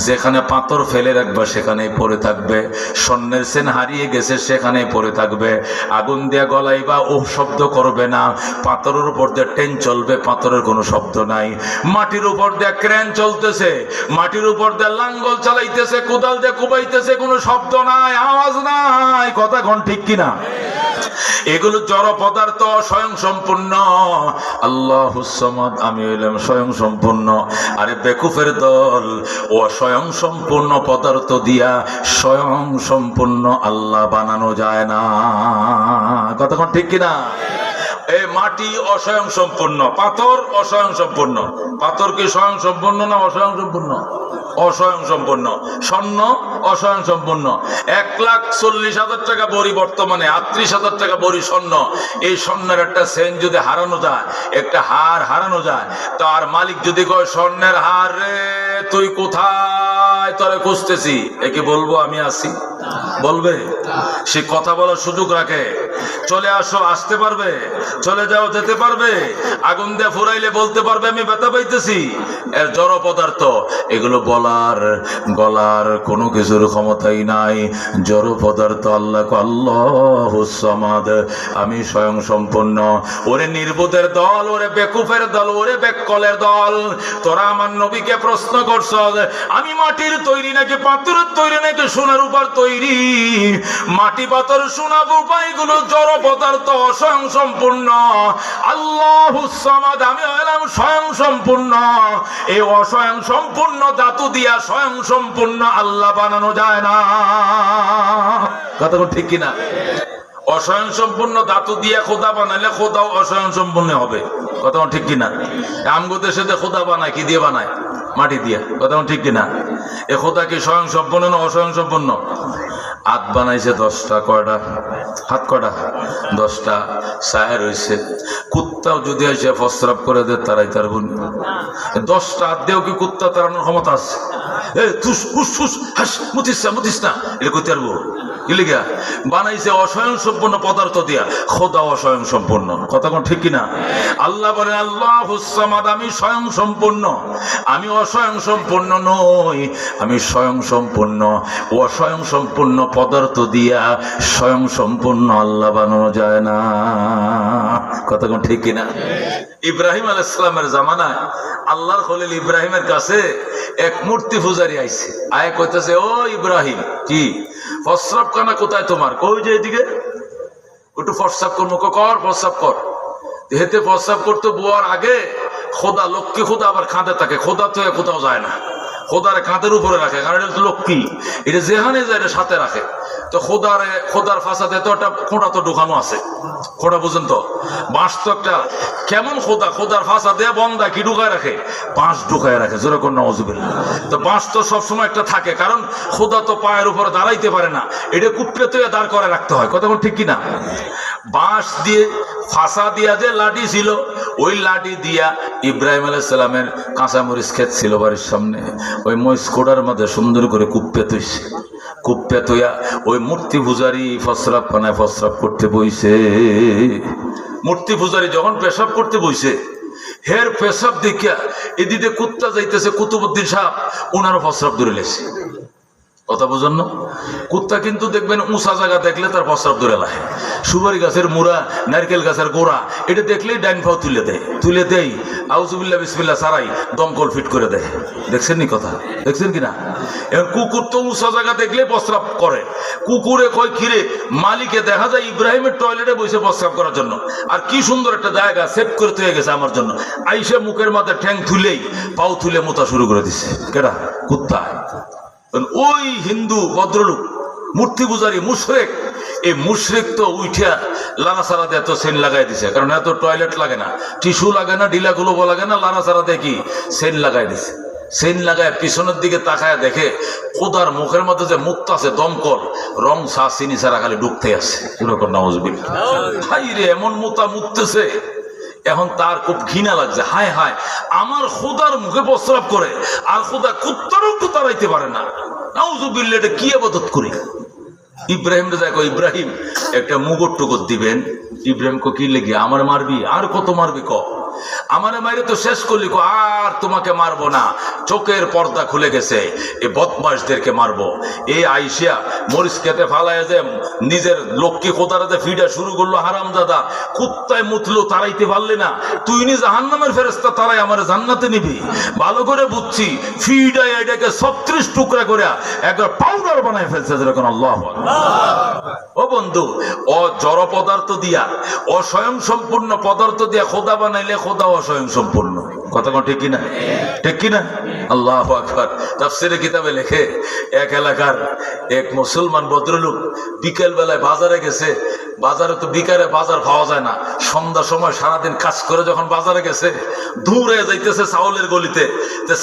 যেখানে পাথর ফেলে রাখবে সেখানেই পড়ে থাকবে, স্বর্ণের চেন হারিয়ে গেছে সেখানেই পড়ে থাকবে, আগুন দিয়ে গলাইবা ও শব্দ করবে না, পাথরের উপর দিয়ে ট্রেন চলবে, পাথরের কোনো শব্দ নাই, মাটির উপর দিয়ে ক্রেন চলতেছে, মাটির উপর দিয়ে লাঙ্গল চালাইতেছে, কোদাল দিয়ে কুবাইতেছে, কোনো শব্দ নাই, আওয়াজ নাই, কথা কোন ঠিক কিনা? এগুলো জড় পদার্থ, স্বয়ং সম্পূর্ণ। আল্লাহুস সামাদ, আমি হইলাম স্বয়ং সম্পূর্ণ। আরে বেকুফের দল, ও স্বয়ং সম্পূর্ণ পদার্থ দিয়া স্বয়ং সম্পূর্ণ আল্লাহ বানানো যায় না, কথা কোন ঠিক কিনা? এই মাটি অস্বয়ং সম্পূর্ণ, পাথর অস্বয়ং সম্পূর্ণ। পাথর কি স্বয়ং সম্পূর্ণ না অস্বয়ং সম্পূর্ণ? অস্বয়ং সম্পূর্ণ। স্বর্ণ অস্বয়ং সম্পূর্ণ। 1,40,000 টাকা বড়ি বর্তমানে, 38,000 টাকা বড়ি স্বর্ণ। এই স্বর্ণের একটা সেন যদি হারানো যায়, একটা হার হারানো যায়, তার মালিক যদি কয় স্বর্ণের হার রে তুই কোথায়, তোরে খুঁজতেছি, একে বলবো আমি আছি? বলবে? সে কথা বলার সুযোগ রাখে, চলে আসো আসতে পারবে, চলে যাও যেতে পারবে, আগুন দিয়ে ফুরাইলে বলতে পারবে আমি ব্যথা পাইতেছি। এর জড় পদার্থ, এগুলো বলার কোনো কিছুর ক্ষমতাই নাই। জড় পদার্থ। আল্লাহ আল্লাহুস সামাদ, আমি স্বয়ং সম্পূর্ণ। ওরে নির্বোধের দল, ওরে বেকুফের দল, ওরে বেককলের দল, তোরা আমার নবীকে প্রশ্ন করছ আমি মাটির তৈরি নাকি পাথরের তৈরি নাকি সোনার উপর তৈরি? মাটি, পাথর, সোনা, রূপা এগুলো জড় পদার্থ, স্বয়ং সম্পূর্ণ। আল্লাহুস সামাদ, আমি হলাম স্বয়ং সম্পূর্ণ। এই অস্বয়ং সম্পূর্ণ ধাতু দিয়া স্বয়ং সম্পূর্ণ আল্লাহ বানানো যায় না, কথা ঠিক কিনা? অস্বয়ং সম্পূর্ণ ধাতু দিয়ে খোদা বানাইলে খোদাও অস্বয়ং সম্পূর্ণ হবে, কথা ঠিক কিনা? আমগো দেশে খোদা বানায় কি দিয়ে বানায়? মাটি দিয়ে, কথা ঠিক কিনা? এ খোদা কি স্বয়ং সম্পূর্ণ না অস্বয়ং সম্পূর্ণ? হাত বানাইছে 10টা, কয়টা হাত? কয়টা? 10টা। সাহের হয়েছে, কুত্তাও যদি এসে প্রস্রাব করে দেয় তারাই তার বোন। 10টা হাত দিয়েও কি কুত্তা তাড়ানোর ক্ষমতা আছে? মুতিস না, এটা করতে পারবো? ইলিগা বানাইছে অস্বয়ং সম্পূর্ণ পদার্থ দিয়া, খোদা অস্বয়ং সম্পূর্ণ, কথা কোন ঠিক কিনা? আল্লাহ বলেন আল্লাহুস সামাদ, আমি স্বয়ং সম্পূর্ণ, আমি অস্বয়ং সম্পূর্ণ নই, আমি স্বয়ং সম্পূর্ণ। অস্বয়ং সম্পূর্ণ পদার্থ দিয়া স্বয়ং সম্পূর্ণ আল্লাহ বানানো যায় না, কথা কোন ঠিক কিনা? ইব্রাহিম আলাইহিস সালামের জামানায় আল্লাহর খলিল ইব্রাহিমের কাছে এক মূর্তি পূজারী আইছে, আয় কইতেছে ও ইব্রাহিম, কি প্রস্রাব খানা কোথায় তোমার? কই যে এদিকে, একটু প্রস্রাব করবো, কর প্রস্রাব কর। হেতে প্রস্রাব করতে বোয়ার আগে খোদা, লক্ষ্মী খোদা আবার খাঁদে থাকে, খোদা তো কোথাও যায় না, খোদারে কাঁধের উপরে রাখে, কারণ এটা লক্ষ্মী, এটা যেখানে যায় এটা সাথে রাখে। তো খোদার ফাঁসাতে তো একটা খোঁড়া তো ঢুকানো আছে, খোঁড়া বুঝেন তো, বাঁশ তো একটা, কেমন খোদার ফাঁসা দেয়া বন্ধা কি ঢুকায় রাখে? বাঁশ ঢুকায় রাখে, যেরকম নাউজুবিল্লাহ। তো বাঁশ তো সবসময় একটা থাকে, কারণ খোদা তো পায়ের উপরে দাঁড়াইতে পারে না, এটা কুপড়ে তো দাঁড় করে রাখতে হয়, কথা ঠিক কিনা? বাঁশ দিয়ে ফাঁসা দিয়া যে লাঠি ছিল, ওই লাঠি দিয়া ইব্রাহিম আলাইহিস সালামের কাঁচামরিচ ক্ষেত ছিল বাড়ির সামনে, ওই মরিচ খোঁড়ার মধ্যে সুন্দর করে কুপ্পে তৈছে, কুপ্পে তৈয়া ওই মূর্তি পূজারি প্রস্রাব পানায় প্রস্রাব করতে বইছে। মূর্তি পূজারি যখন পেশাব করতে বইছে, হের পেশাব দেখিয়া এদিকে কুত্তা যাইতেছে, কুতুবুদ্দিন সাহেব ওনারও প্রস্রাব ধরে লেছে, কথা বুঝেন না? কুত্তা কিন্তু দেখবেন উঁচা জায়গা দেখলে তার প্রস্রাব ধরে লাহে, সুপারি গাছের মুড়া, নারকেল গাছের গোড়া, এটা দেখলেই ডাইন পাও তুলে দেয়, আউযুবিল্লাহ বিসমিল্লাহ সারাই দমকল ফিট করে দেয়। দেখছেন নি কথা? দেখছেন কিনা? এখন কুকুর তো উঁচা জায়গা দেখলে প্রস্রাব করে, কুকুরে কয় খিরে মালিকে দেখা যায় ইব্রাহিমের টয়লেটে বসে প্রস্রাব করার জন্য, আর কি সুন্দর একটা জায়গা সেট করে তৈরি গেছে আমার জন্য, আইসে মুখের মাথায় ঠ্যাং তুলেই পাও তুলে মোতা শুরু করে দিছে, কেডা? কুত্তা। ওই হিন্দু ভদ্রলোক মূর্তি পূজারী মুশরিক, এই মুশরিক তো উঠা লানা সারা দিয়ে এত সেন লাগাই দিছে, কারণ এত টয়লেট লাগে না, টিস্যু লাগে না, ঢিলাগুলো লাগে না, লানা সারা দিয়ে কি সেন লাগাই দিছে। সেন লাগায় পিছনের দিকে তাকায় দেখে খোদার মুখের মধ্যে যে মুক্ত আছে দমকল, রং চা চিনি ছাড়া খালি ঢুকতে আছে, এরকম নাউজুবিল্লাহ। হাই রে, এমন মোতা মুততেছে, এখন তার খুব ঘৃণা লাগছে, হায় হায় আমার খোদার মুখে প্রস্রাব করে, আর খোদা কুত্তারও তো তাড়াইতে পারে না, নাউজুবিল্লাহ, এটা কি ইবাদত করি? ইব্রাহিম রে দেখো, ইব্রাহিম একটা মুগুর টুকুর দিবেন। ইব্রাহিম কো কি লেগে আমার মারবি? আর কত মারবি ক? আমারে মাইরে তো শেষ করলি, কো আর তোমাকে মারবো না, চোখের পর্দা খুলে গেছে, এই বদমাশদেরকে মারবো। এই আইসিয়া মরিচ খেতে ফালায় যে নিজের লক্ষ্মী খোদারাতে ফিডা শুরু করলো, হারাম দাদা কুত্তায় মুতলো, তারাইতে পারলি না, তুই নি জাহান্নামের ফেরেশতা, তারাই আমার জান্নাতে নিবি। ভালো করে বুঝছি, ফিডা এটাকে 36 টুকরা করে একবার পাউডার বানায় ফেলছে, যেরকম আল্লাহ। ও বন্ধু, ও জড় পদার্থ দিয়া, ও স্বয়ং সম্পূর্ণ পদার্থ দিয়া খোদা বানাইলে খোদা অস্বয়ং সম্পূর্ণ। কথা কোন ঠিক কিনা? ঠিক কিনা? আল্লাহু আকবার। তাফসীরে কিতাবে লেখে, এক এলাকার এক মুসলমান ভদ্রলোক বিকেল বেলায় বাজারে গেছে। বাজারে তো বিকালে বাজার পাওয়া যায় না, সন্ধ্যার সময় সারাদিন কাজ করে যখন বাজারে গেছে, দূরে যাইতেছে চাউলের গলিতে।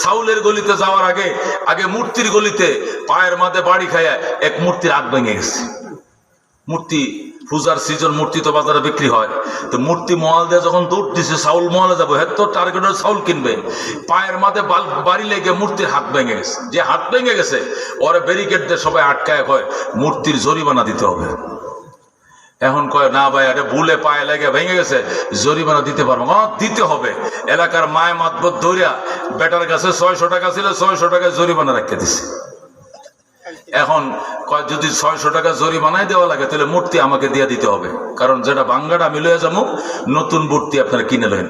চাউলের গলিতে যাওয়ার আগে আগে মূর্তির গলিতে পায়ের মাঝে বাড়ি খাইয়া এক মূর্তির আগ ভেঙে গেছে। মূর্তি পূজার সিজন, মূর্তি তো বাজারে বিক্রি হয়, তো মূর্তি মহল দিয়ে যখন দৌড় দিছে চাউল মহলে যাবো, হ্যাঁ তো টার্গেটের চাউল কিনবে, পায়ের মাঝে বাড়ি লেগে মূর্তির হাত ভেঙে গেছে। যে হাত ভেঙে গেছে ওরে ব্যারিকেড দিয়ে সবাই আটকায়, কয় মূর্তির জরিমানা দিতে হবে। এখন কয় না ভাই, এটা ভুলে পায়ে লেগে ভেঙে গেছে, জরিমানা দিতে পারবো না। দিতে হবে। এলাকার মায় মাতবর ধরিয়া বেটার কাছে 600 টাকা ছিল, 600 টাকায় জরিমানা রাখতে দিছে। এখন কয় যদি 600 টাকা জরিমানায় দেওয়া লাগে, তাহলে মূর্তি আমাকে দিয়ে দিতে হবে, কারণ যেটা বাঙ্গাটা আমি লয়ে যাবো, নতুন মূর্তি আপনারা কিনে লইন।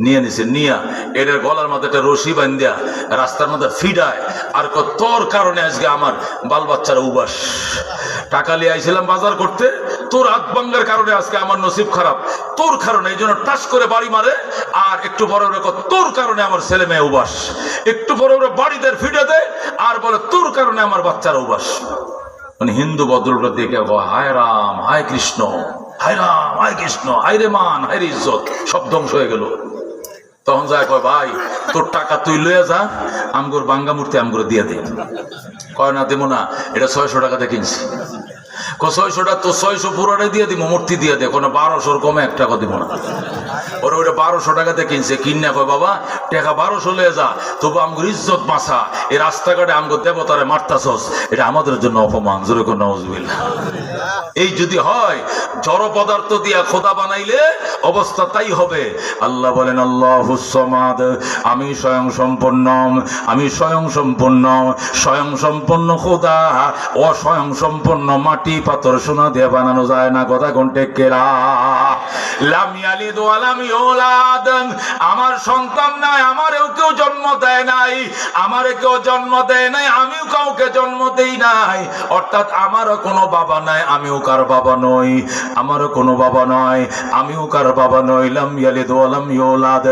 নিয়ে নিছে, নিয়া এটার গলার মধ্যে একটা রশি বান্ধিয়া রাস্তার মধ্যে ফিডায়, আর তোর কারণে আজকে আমার বাল বাচ্চারা উবাস। টাকা লিয়ে আইছিলাম বাজার করতে, তোর হাত ভাঙ্গার কারণে আজকে আমার নসিব খারাপ, তোর কারণে। এই জন্য টাস করে বাড়ি মারে, আর একটু বড় তোর কারণে আমার ছেলে মেয়ে উবাস। একটু বড় বাড়িতে ফিডে দেয় আর বলে তোর কারণে আমার বাচ্চারা উবাস। মানে হিন্দু বদলটা দেখে হায় রাম হায় কৃষ্ণ, হায় রাম হায় কৃষ্ণ, হায় রে মান হায় রে ইজ্জত, সব ধ্বংস হয়ে গেল। তখন যায় কয় ভাই তোর টাকা তুই লয়ে যা, আমগোর বাঙ্গা মূর্তি আমগোর দিয়ে দে। কয় না দেবো না, এটা 600 টাকাতে কিনছি। 600 টাকা তো 600 পুরোটাই দিয়ে দিব, মূর্তি দিয়ে দে। কোনো 1200 কমে 1 টাকা দিব না। ওরা ওইটা 1200 টাকাতে কিনছে। কিনা কয় বাবা টাকা 1200 লয়ে যা, তবু আমগোর ইজ্জত বাঁচা, এই রাস্তাঘাটে আমগোর দেবতারে মারতাছস, এটা আমাদের জন্য অপমান। জোরে কোন নাউজুবিল্লাহ। এই যদি হয় জড় পদার্থ দিয়া খোদা বানাইলে অবস্থা তাই হবে। আল্লাহ বলেন আল্লাহুস সামাদ, আমি স্বয়ং সম্পূর্ণ, আমি স্বয়ং সম্পূর্ণ। স্বয়ং সম্পূর্ণ খোদা অস্বয়ং সম্পূর্ণ মাটি পাথর সোনা দিয়ে বানানো যায় না। কথা কোনটা কেরা? লাম ইয়ালিদ ওয়া লাম ইউলাদ, আমার সন্তান নাই, আমারও কেউ জন্ম দেয় নাই, আমারে কেউ জন্ম দেয় নাই, আমিও কাউকে জন্ম দেই নাই। অর্থাৎ আমারও কোনো বাবা নাই, আমিও কার বাবা নই, আমারও কোনো বাবা নয়, আমিও কার বাবা নই। লাম ইয়ালিদ ওয়া লাম ইউলাদ।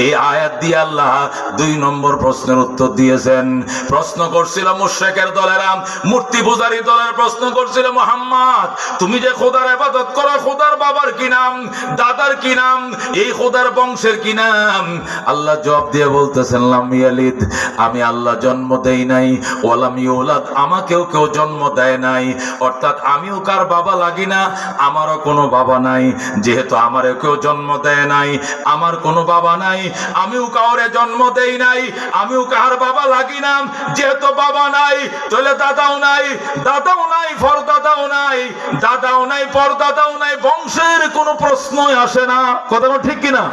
এই আয়াত দিয়ে আল্লাহ 2 নম্বর প্রশ্নের উত্তর দিয়েছেন। প্রশ্ন করছিল মুশরিকের দলেরা, মূর্তি পূজারী দলের প্রশ্ন করছিল, মুহাম্মদ তুমি যে খোদার ইবাদত করো, খোদার বাবার কি নাম, দাদার কি নাম, এই খোদার বংশের কি নাম? আল্লাহ জবাব দিয়ে বলতেছেন লাম ইয়ালিদ, আমি আল্লাহ জন্ম দেই নাই, ওয়া লাম ইউলাদ, আমাকেও কেউ জন্ম দেয় নাই। অর্থাৎ আমিও কার বাবা লাগি না, আমারও কোনো বাবা নাই। যেহেতু আমারও কেউ জন্ম দেয় নাই, আমার কোনো বাবা নাই, আমিও কাউরে জন্ম দেই নাই, আমিও কার বাবা লাগি না। যেহেতু বাবা নাই, তাহলে দাদাও নাই, দাদাও নাই পরদাদাও নাই, দাদাও নাই পরদাদাও নাই, বংশের কোনো প্রশ্নই আসে না। কথা ঠিক কিনা?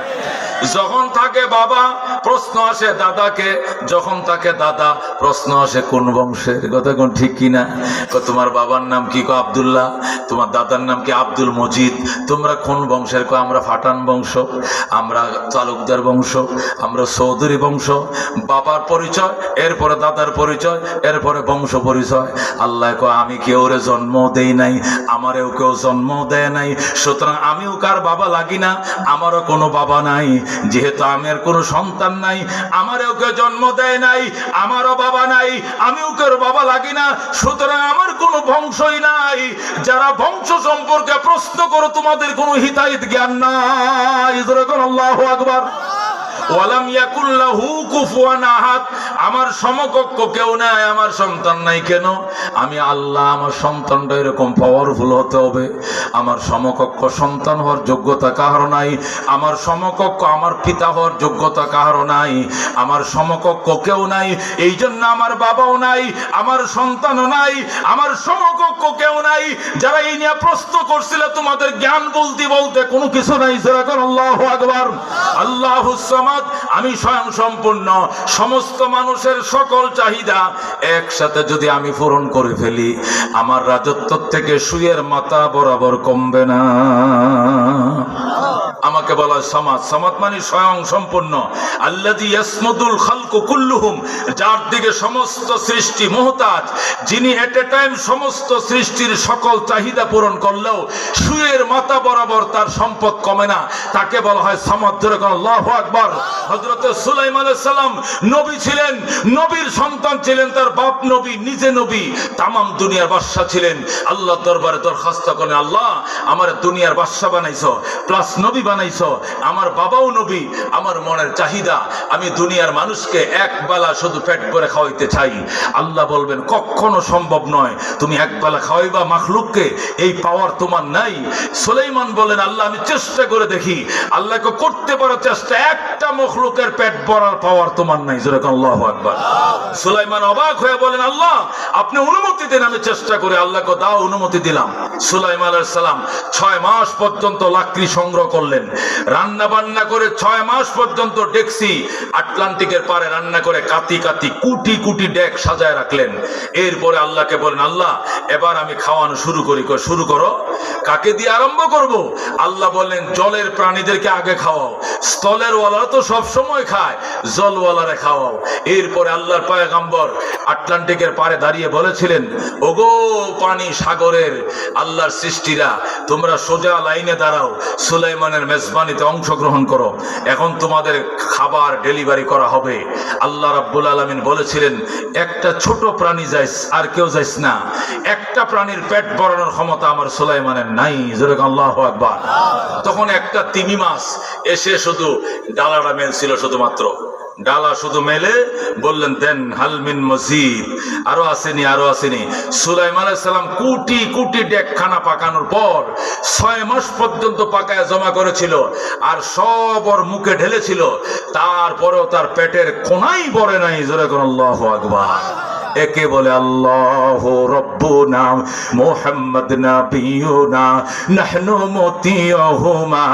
যখন থাকে বাবা প্রশ্ন আসে দাদাকে, যখন থাকে দাদা প্রশ্ন আসে কোন বংশের। কথা কোন ঠিক কিনা? তোমার বাবার নাম কি? কো আব্দুল্লাহ। তোমার দাদার নাম কি? আব্দুল মজিদ। তোমরা কোন বংশের? কো আমরা ফাটান বংশ, আমরা তালুকদার বংশ, আমরা চৌধুরী বংশ। বাবার পরিচয়, এরপরে দাদার পরিচয়, এরপরে বংশ পরিচয়। আল্লাহ কো আমি কেউরে জন্ম দেই নাই, আমারেও কেউ জন্ম দেয় নাই, সুতরাং আমিও কার বাবা লাগি না, আমারও কোনো বাবা নাই। যেহেতু আমার কোনো সন্তান নাই, আমারও কেউ জন্ম দেয় নাই, আমারও বাবা নাই, আমিও কেউ বাবা লাগি না, সুতরাং আমার কোনো বংশই নাই। যারা বংশ সম্পর্কে প্রশ্ন করো, তোমাদের কোনো হিতাহিত জ্ঞান নাই। আল্লাহু আকবার। ওয়ালাম ইয়াকুল লাহু কুফুয়ান আহাদ, আমার সমকক্ষ কেউ নাই, আমার সন্তান নাই। কেন? আমি আল্লাহ, আমার সন্তানটা এরকম পাওয়ারফুল হতে হবে। আমার সমকক্ষ সন্তান হওয়ার যোগ্যতা কারো নাই, আমার সমকক্ষ আমার পিতা হওয়ার যোগ্যতা কারো নাই, আমার সমকক্ষ কেউ নাই। এই জন্য আমার বাবাও নাই, আমার সন্তানও নাই, আমার সমকক্ষ কেউ নাই। যারা এই নিয়ে প্রশ্ন করছিল, তোমাদের জ্ঞান বলতে বলতে কোনো কিছু নাই। যেরকম আল্লাহু আকবার, আল্লাহুস সামাদ, আমি স্বয়ং সম্পূর্ণ। সমস্ত মানুষের সকল চাহিদা একসাথে যদি আমি পূরণ করে ফেলি, আমার রাজত্ব থেকে সুয়ের মাথা বরাবর কমবে না। আমাকে বলা হয় সামাদ। সামাদ মানে স্বয়ং সম্পূর্ণ। আল্লাযী ইয়াসমুদুল খালকু কুল্লুহুম, যার দিকে সমস্ত সৃষ্টি মুহতাজ, যিনি এট এ টাইম সমস্ত সৃষ্টির সকল চাহিদা পূরণ করলেও সুয়ের মাথা বরাবর তার সম্পদ কমে না, তাকে বলা হয় সামাদ। যেরকম আল্লাহু আকবার। হযরত সুলাইমান আলাইহিস সালাম নবী ছিলেন, নবীর সন্তান ছিলেন, তার বাপ নবী, নিজে নবী, তামাম দুনিয়ার বাদশা ছিলেন। আল্লাহ দরবারে দরখাস্ত করেন, আল্লাহ আমার দুনিয়ার বাদশা বানাইছো, প্লাস নবী বানাইছো, আমার বাবাও নবী, আমার মনের চাহিদা আমি দুনিয়ার মানুষকে এক বেলা শুধু পেট ভরে খাওয়াইতে চাই। আল্লাহ বলবেন কখনো সম্ভব নয়, তুমি এক বেলা খাওয়াইবা মাখলুককে, এই পাওয়ার তোমার নাই। সুলাইমান বলেন, আল্লাহ আমি চেষ্টা করে দেখি। আল্লাহকে করতে পারো চেষ্টা, একটা মখলুকের পেট ভরার পাওয়ার তোমার নাই। যেরকম আল্লাহু আকবার। সুলাইমান অবাক হয়ে বলেন, আল্লাহ আপনি অনুমতি দেন, আমি চেষ্টা করি। আল্লাহকে দাও, অনুমতি দিলাম। সুলাইমান আলাইহিস সালাম 6 মাস পর্যন্ত লাকড়ি সংগ্রহ করলেন, রান্না বান্না করে 6 মাস পর্যন্ত ডেকসি আটলান্টিকের পারে রান্না করে কাতি কাতি কুটি কুটি ডেক সাজায় রাখলেন। এরপরে আল্লাহকে বলেন, আল্লাহ এবার আমি খাওয়ানো শুরু করি। শুরু করো। কাকে দিয়ে আরম্ভ করব? আল্লাহ বলেন, জলের প্রাণীদেরকে আগে খাওয়াও, স্থলের ওয়ালারা তো সব সময় খায়, জলওয়ালারে খাওয়াও। এরপরে আল্লাহর পয়গম্বর আটলান্টিকের পারে দাঁড়িয়ে বলেছিলেন, ওগো পানি সাগরের আল্লাহর সৃষ্টিরা, তোমরা সোজা লাইনে দাঁড়াও, সুলাইমানের মেজবানিতে অংশগ্রহণ করো, এখন তোমাদের খাবার ডেলিভারি করা হবে। আল্লাহ রাব্বুল আলামিন বলেছিলেন, একটা ছোট প্রাণী যাইস, আর কেউ যাইস না। একটা প্রাণীর পেট ভরানোর ক্ষমতা আমার সুলাইমানের নাই। যেরকম আল্লাহু আকবার। তখন একটা তিমি মাছ এসে শুধু ডালাটা মেলছিল, শুধুমাত্র ডালা শুধু মেলে বললেন, দেন হালমিন মজিদ, আরো আসেনি, আরো আসেনি। সুলাইমান আলাইহিস সালাম কোটি কোটি ডেক খানা পাকানোর পর 6 মাস পর্যন্ত পাকায় জমা করেছিল, আর সব ওর মুখে ঢেলেছিল, তারপরেও তার পেটের কোনাই ভরে নাই। যেরকম আল্লাহু আকবার। একে বলে আল্লাহু রাব্বুনা মুহাম্মদ নাবিয়ুনা নাহনু মুতিয়ুহুমা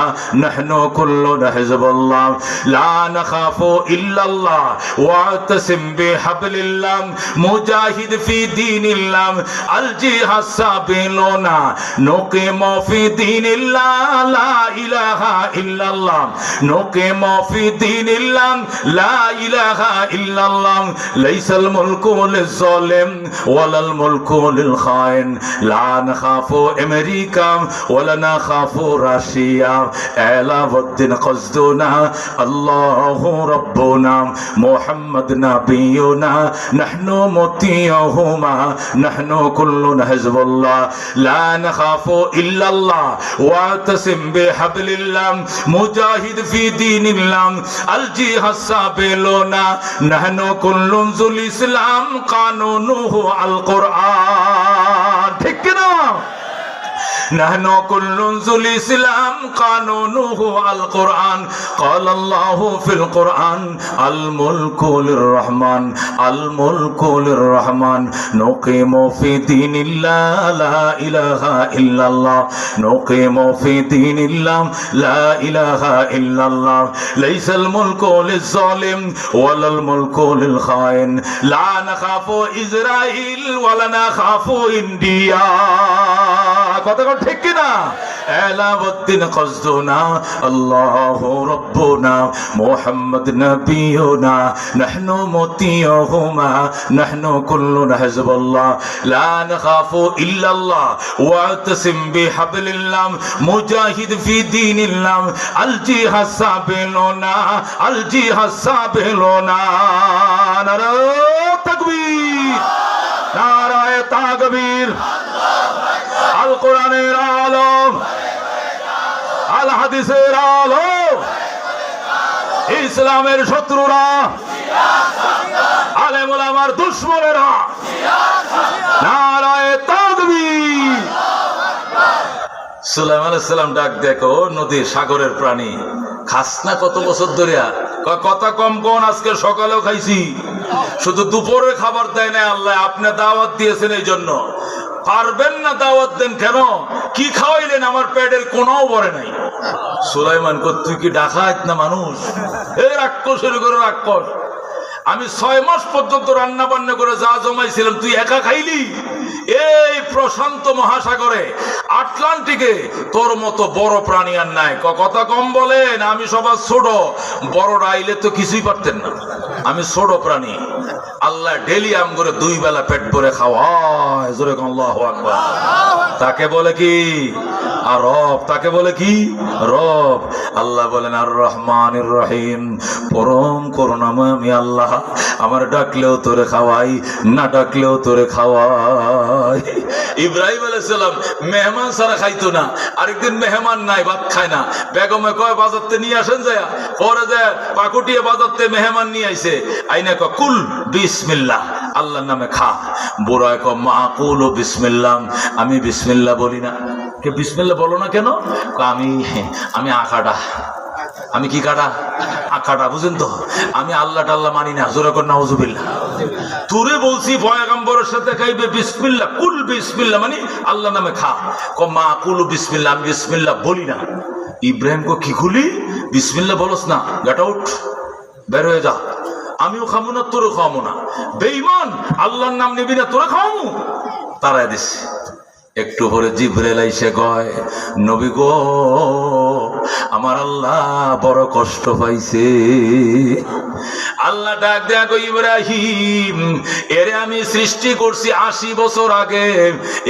নাহনু কুল্লুনা হিজবুল্লাহ লা নাখাফু ইল্লাল্লাহ ওয়াতাসিম বিহাবলিল্লাহ মুজাহিদ ফি দীনিল্লাহ আল জিহাদ সাবিলুনা নুকিমু ফি দীনিল্লাহ লা ইলাহা ইল্লাল্লাহ নুকিমু ফি দীনিল্লাহ লা ইলাহা ইল্লাল্লাহ লাইসাল মুলকু الظالم ولا الملك للخائن لا نخاف أمريكا ولا نخاف روسيا ألا الدين قصدنا الله ربنا محمد نبينا نحن مطيعهما نحن كلنا حزب الله لا نخاف إلا الله واعتصم بحبل الله مجاهد في دين الله الجهاد سبيلنا نحن كل ذو الإسلام কানুনুহু আল কোরআন। ঠিক কিনা? নাহনু কুল্লুন যুল ইসলাম কানুনুহু আল কোরআন। قال الله في القرآن الملك للرحمن الملك للرحمن نقيم في دين الله لا إله إلا الله نقيم في دين الله لا إله إلا الله ليس الملك للظالم ولا الملك للخائن لا نخاف إسرائيل ولا نخاف إنديا। কথা ঠিক কিনা? আলাউদ্দিন কসদুনা আল্লাহু রাব্বুনা মুহাম্মদ নাবিয়ুনা নাহনু মুতিয়ুহুমা নাহনু কুল্লুনা হিজবুল্লাহ লা নাখাফু ইল্লাল্লাহ ওয়াতাসিম বিহাবলিল্লাহ মুজাহিদ ফি দীনিল্লাহ আল জিহাদ সাবিলুনা আল জিহাদ সাবিলুনা। নারায়ে তাকবীর, নারায়ে তাকবীর। আল কোরআনের আলো, আল হাদিসের আলো, ইসলামের শত্রুরা, আলেম ওলামার দুশমনেরা, নারায়ে তাকবীর। সুলাইমান আলাইহিস সালাম ডাক দেখো, নদীর সাগরের প্রাণী, খাস না কত বছর ধরিয়া? কথা কম কোন, আজকে সকালেও খাইছি, শুধু দুপুরে খাবার দেয় না আল্লাহ, আপনি দাওয়াত দিয়েছেন এই জন্য। পারবেন না দাওয়াত দেন কেন? কি খাওয়াইলেন? আমার পেটের কোনাও ভরে নাই। সুলাইমান কো, তুই কি ডাকাত না মানুষ? এই রাক্ষস শুরু করে রাক্ষস, আমি 6 মাস পর্যন্ত রান্না বান্না করে যা জমাইছিলাম তুই একা খাইলি? এই প্রশান্ত মহাসাগরে, আটলান্টিকে তোর মতো বড় প্রাণী আর নাই। কথা কম বলেন, আমি সবার ছোট, বড়রা আইলে তো কিছুই পারতেন না, আমি ছোট প্রাণী। আল্লাহ ডেলি আম করে 2 বেলা পেট ভরে খাওয়ায়, জোরে আল্লাহু আকবার। তাকে বলে কি? আর রব, তাকে বলে কি? রব। আল্লাহ বলেন আর রহমানির রহিম, পরম করুণাময় আমি আল্লাহ, আমার ডাকলেও তোরে খাওয়াই, না ডাকলেও তোরে খাওয়াই। ইব্রাহিম আলাইহিস সালাম মেহমান ছাড়া খাইতো না। আরেকদিন মেহমান নাই, ভাত খায় না, বেগমে কয় বাজারতে নিয়ে আসেন যায়, পরে যায় পাকুটিয়ে বাজারতে মেহমান নিয়ে আইছে, আইনা কয় কুল বিসমিল্লাহ, আল্লাহর নামে খা। বুড়ায় কয় মা কুল বিসমিল্লাহ, আমি বিসমিল্লাহ বলি না। কে বিসমিল্লাহ বলো না কেন? আমি আখাটা, আমি কি কাটা? আখাটা, বুঝেন তো? আমি আল্লাহ টাল্লাহ মানি না, জোরে কর নাউজুবিল্লাহ। তোরে বলছি পয়গম্বরের সাথে খাইবে বিসমিল্লাহ, কুল বিসমিল্লাহ মানে আল্লাহ নামে খা। ক মা কুল বিসমিল্লাহ, আমি বিসমিল্লাহ বলি না। ইব্রাহিম কো কি খুলি? বিসমিল্লাহ বলস না, গেট আউট, বের হয়ে যা। আমিও খামু না, তোরে খাওয়াবো না। বেঈমান, আল্লাহর নাম নিবি না, তোরে খাওয়াবো। তারাই দিছে। একটু পরে জিবরাইল আইসে কয়, নবী গো, আমার আল্লাহ বড় কষ্ট পাইছে। আল্লাহ ডাক দেয়া কই, ইব্রাহিম, এরে আমি সৃষ্টি করছি 80 বছর আগে।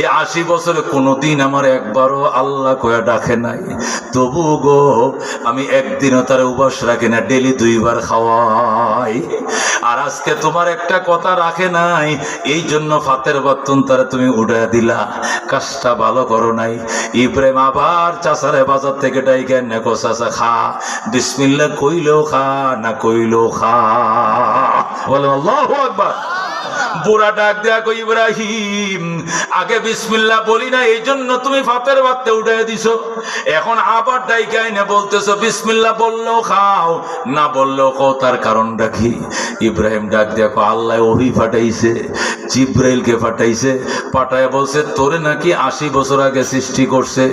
এই 80 বছরে কোনোদিন আমার একবারও আল্লাহ কয়া ডাকে নাই। তবু গো আমি একদিনও তার উপাস রাখি না, ডেলি 2 বার খাওয়াই। আর আজকে তোমার একটা কথা রাখে নাই, এই জন্য ফাতের বাত্তন তারা তুমি উড়াইয়া দিলা, কাজটা ভালো করো নাই। ইব্রাহিম আবার চাচারে বাজার থেকে ডাইকে নেকো, চাচা খা, বিসমিল্লাহ কইলেও খা, না কইলেও খা। বলে আল্লাহু আকবার। বুড়া ডাক দেয়া কই, ইব্রাহিম, আগে বিসমিল্লাহ বলি না, এই জন্য তুমি ফাতের বাত্তে উঠাই দিছো। এখন আবার ডাইকাই না বলতেছো বিসমিল্লাহ বললেও খাও, না বললেও খাও, তার কারণটা কি? ইব্রাহিম ডাক দেয়া কো, আল্লাহ ওহি ফাটাইছে, জিব্রাইলকে ফাটাইছে, পাঠায় বলছে তোরে নাকি 80 বছর আগে সৃষ্টি করছে,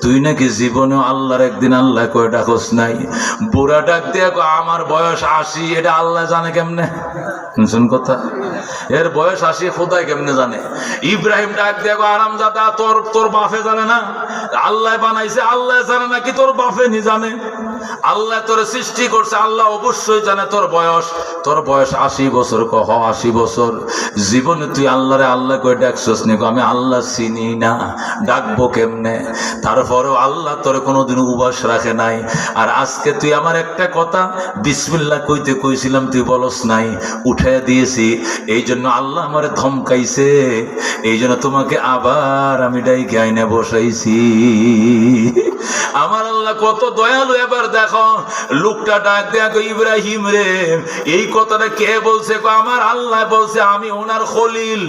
তুই নাকি জীবনেও আল্লাহর একদিন আল্লাহ কয়ে ডাকস নাই। বুড়া ডাক দেয়া কো, আমার বয়স 80, এটা আল্লাহ জানে কেমনে? শুন কথা, এর বয়স 80 খোদাই কেমনে জানে? ইব্রাহিম ডাক দেয়া কো, আরামজাদা, তোর বাপে জানে না? আল্লাহ বানাইছে, আল্লাহ জানে নাকি তোর বাপে নি জানে? আল্লাহ তোর সৃষ্টি করছে, আল্লাহ অবশ্যই জানে তোর বয়স 80 বছর। কহ 80 বছর জীবনে তুই আল্লাহরে আল্লাহ কই ডাকছস নি? আমি আল্লাহ চিনি না, ডাকবো কেমনে? তারপরেও আল্লাহ তোর কোনোদিন উপাস রাখে নাই। আর আজকে তুই আমার একটা কথা বিসমিল্লাহ কইতে কইছিলাম, তুই বলস নাই, উঠে দিয়েছি, এই জন্য আল্লাহ আমারে ধমকাইছে, এই জন্য তোমাকে আবার আমি ডাইকে আইনে বসাইছি। আমার আল্লাহ কত দয়ালু। এবার দেখো, লোকটা ডাক দেয়া কই, ইব্রাহিম রে, এই কথাটা কে বলছে? আমার আল্লাহ বলছে, আমি ওনার খলিল।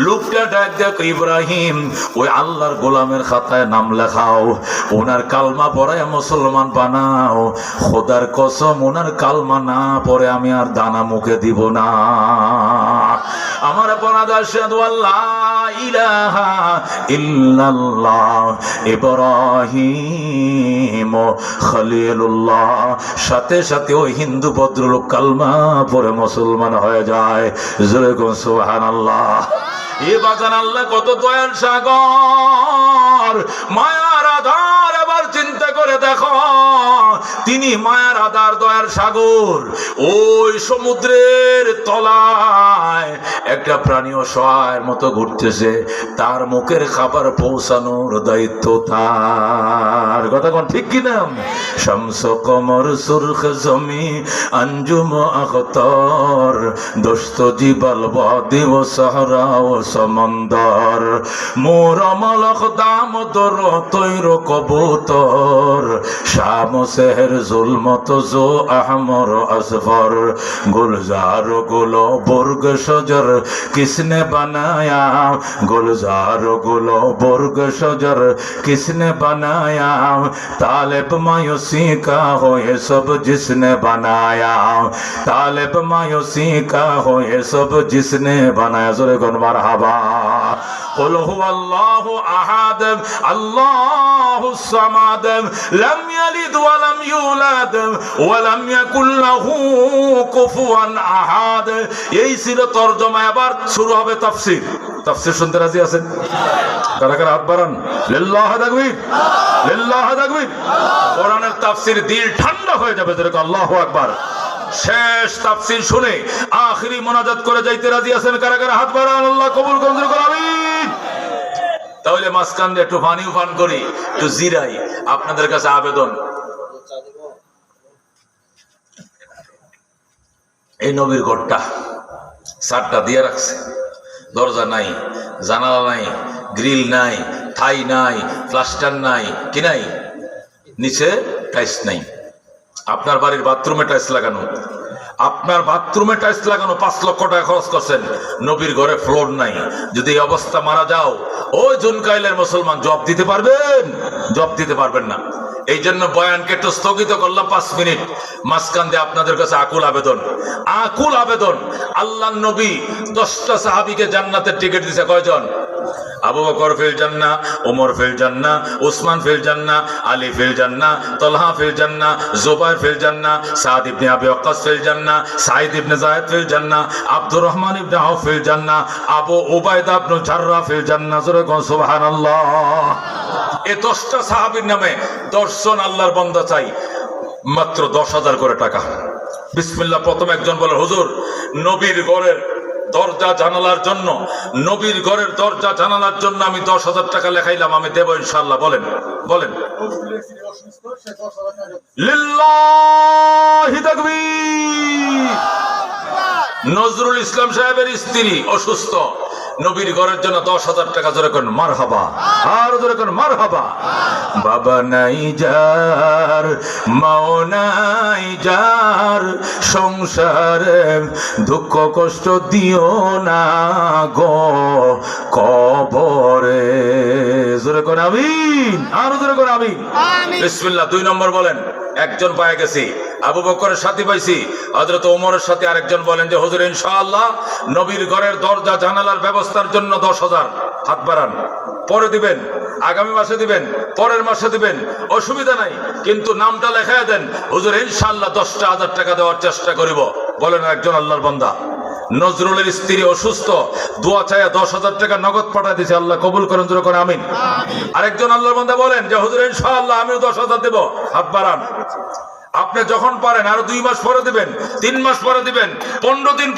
লোকটা ডাক দেয়া কই, ইব্রাহিম, ওই আল্লাহর গোলামের খাতায় নাম লেখাও, ওনার কালমা পড়ায় মুসলমান বানাও। খোদার কসম, ওনার কালমা না পড়ে আমি আর দানা মুখে দিব না। আমার পরাদ আশহাদু আল্লা ইলাহা ইল্লাল্লাহ ইব্রাহিম খলিলুল্লাহ। সাথে সাথে ওই হিন্দু ভদ্রলোক কালমা পড়ে মুসলমান হয়ে যায়। জোরে কোন সুবহানাল্লাহ। এ বাজান, আল্লাহ কত দয়াল সাগর, মায়ার আধার। এবার চিন্তা করে দেখো, তিনি মায়ার আধার, দয়ার সাগর। ওই সমুদ্রের তলায় একটা প্রাণী অসহায়ের মতো ঘুরতেছে, তার মুখের খাবার পৌঁছানোর দায়িত্ব তার। কথা কোন ঠিক কিনা? শামস কমর সুরখ জমি আঞ্জুম আখতার, দোস্ত জিবাল বাদি ও সাহরা ও সমন্দর, মোর মলক দাম দর তৈর কবুত कबूतर, शाम सेहर जुल्मत जो अहमर असफर, गुलजार गुलो बुर्ग शजर किसने बनाया, गुलजार गुलो बुर्ग शजर किसने बनाया, तालिब मायूसी का हो ये सब जिसने बनाया, तालिब मायूसी का हो ये सब जिसने बनाया। जोरे गुन मरहबा। कुल हुवल्लाहु अहद अल्लाहुस समाद लम यलिद व लम यूलाद व लम याकुल लाहू कुफुवान আহাদ। এই ছিল তরজমা। এবার শুরু হবে তাফসীর। তাফসীর শুনতে রাজি আছেন? কারা কারা হাত বাড়ান? লিল্লাহি তাকবীর, লিল্লাহি তাকবীর। কোরআনের তাফসীর দিল ঠান্ডা হয়ে যাবে। যেরকম আল্লাহু আকবার। শেষ তাফসীর শুনে আখিরি মোনাজাত করে যাইতে রাজি আছেন? কারা কারা হাত বাড়ান? আল্লাহ কবুল করুন। আমিন। তাহলে মাঝখান দিয়ে একটু পানিও পান করি, একটু জিরাই। আপনাদের কাছে আবেদন, এই নবীর ঘরটা সারটা দিয়ে রাখছে, দরজা নাই, জানালা নাই, গ্রিল নাই, ঠাই নাই, প্লাস্টার নাই, কি নাই, নিচে টাইলস নাই। আপনার বাড়ির বাথরুমে টাইলস লাগানো, আপনার বাথরুমে টাইলস লাগানো 5 লক্ষ টাকা খরচ করছেন, নবীর ঘরে ফ্লোর নাই। যদি এই অবস্থা মারা যাও, ওই জুনকাইলের মুসলমান জবাব দিতে পারবেন? জবাব দিতে পারবেন না। এই জন্য বয়ানকে একটু স্থগিত করলাম 5 মিনিট। মাঝখান দিয়ে আপনাদের কাছে আকুল আবেদন, আকুল আবেদন। আল্লাহর নবী 10টা সাহাবীকে জান্নাতের টিকিট দিয়েছে। কয়জন? আবু বকর ফিল জান্নাহ, ওমর ফিল জান্নাহ, উসমান ফিল জান্নাহ, আলী ফিল জান্নাহ, তালহা ফিল জান্নাহ, জুবাইর ফিল জান্নাহ, সাদ ইবনে আবি ওয়াক্কাস ফিল জান্নাহ, সাঈদ ইবনে যায়েদ ফিল জান্নাহ, আব্দুর রহমান ইবনে আউফ ফিল জান্নাহ, আবু উবাইদা ইবনে জাররাহ ফিল জান্নাহ। জোরে কোন সুবহানাল্লাহ। এই 10টা সাহাবীর নামে 10 জন আল্লাহর বান্দা চাই, মাত্র 10,000 করে টাকা। বিসমিল্লাহ। প্রথম একজন বলে, হুজুর নবীর ঘরের দরজা জানালার জন্য, নবীর ঘরের দরজা জানালার জন্য আমি 10,000 টাকা লেখাইলাম, আমি দেব ইনশাআল্লাহ। বলেন, বলেন। লিল্লাহি তাকবীর। নজরুল ইসলাম সাহেবের স্ত্রী অসুস্থ, নবীর ঘরের জন্য 10,000 টাকা। জোরে করেন মারহাবা, আর জোরে করেন মারহাবা। বাবা নাই যার, মাও নাই যার, সংসারে দুঃখ কষ্ট দিও না গো কবরে। জোরে করেন আমিন, আর জোরে করেন আমিন। বিসমিল্লাহ। 2 নম্বর বলেন। একজন পায়ে গেছি, আবু বকরের সাথে পাইছি, হযরত ওমরের সাথে। আরেকজন বলেন যে হুজুর ইনশাআল্লাহ নবীর ঘরের দরজা জানালার ব্যবস্থার জন্য 10,000। হাত বাড়ান। পরে দিবেন, আগামী মাসে দিবেন, পরের মাসে দিবেন, অসুবিধা নাই, কিন্তু নামটা লেখায় দেন। হুজুর ইনশাআল্লাহ 10,000 টাকা দেওয়ার চেষ্টা করিব। বলেন একজন আল্লাহর বান্দা। নজরুলের স্ত্রী অসুস্থ, দোয়া চাইয়া 10,000 টাকা নগদ পাঠিয়ে দিয়েছে। আল্লাহ কবুল করেন। জোরে করে আমিন। আরেকজন আল্লাহর বান্দা বলেন যে হুজুর ইনশাআল্লাহ আমিও 10,000 দেব। হাত বাড়ান। আপনি যখন পারেন আরো 2 মাস পরে দিবেন, 3 মাস পরে দিবেন, 15 দিন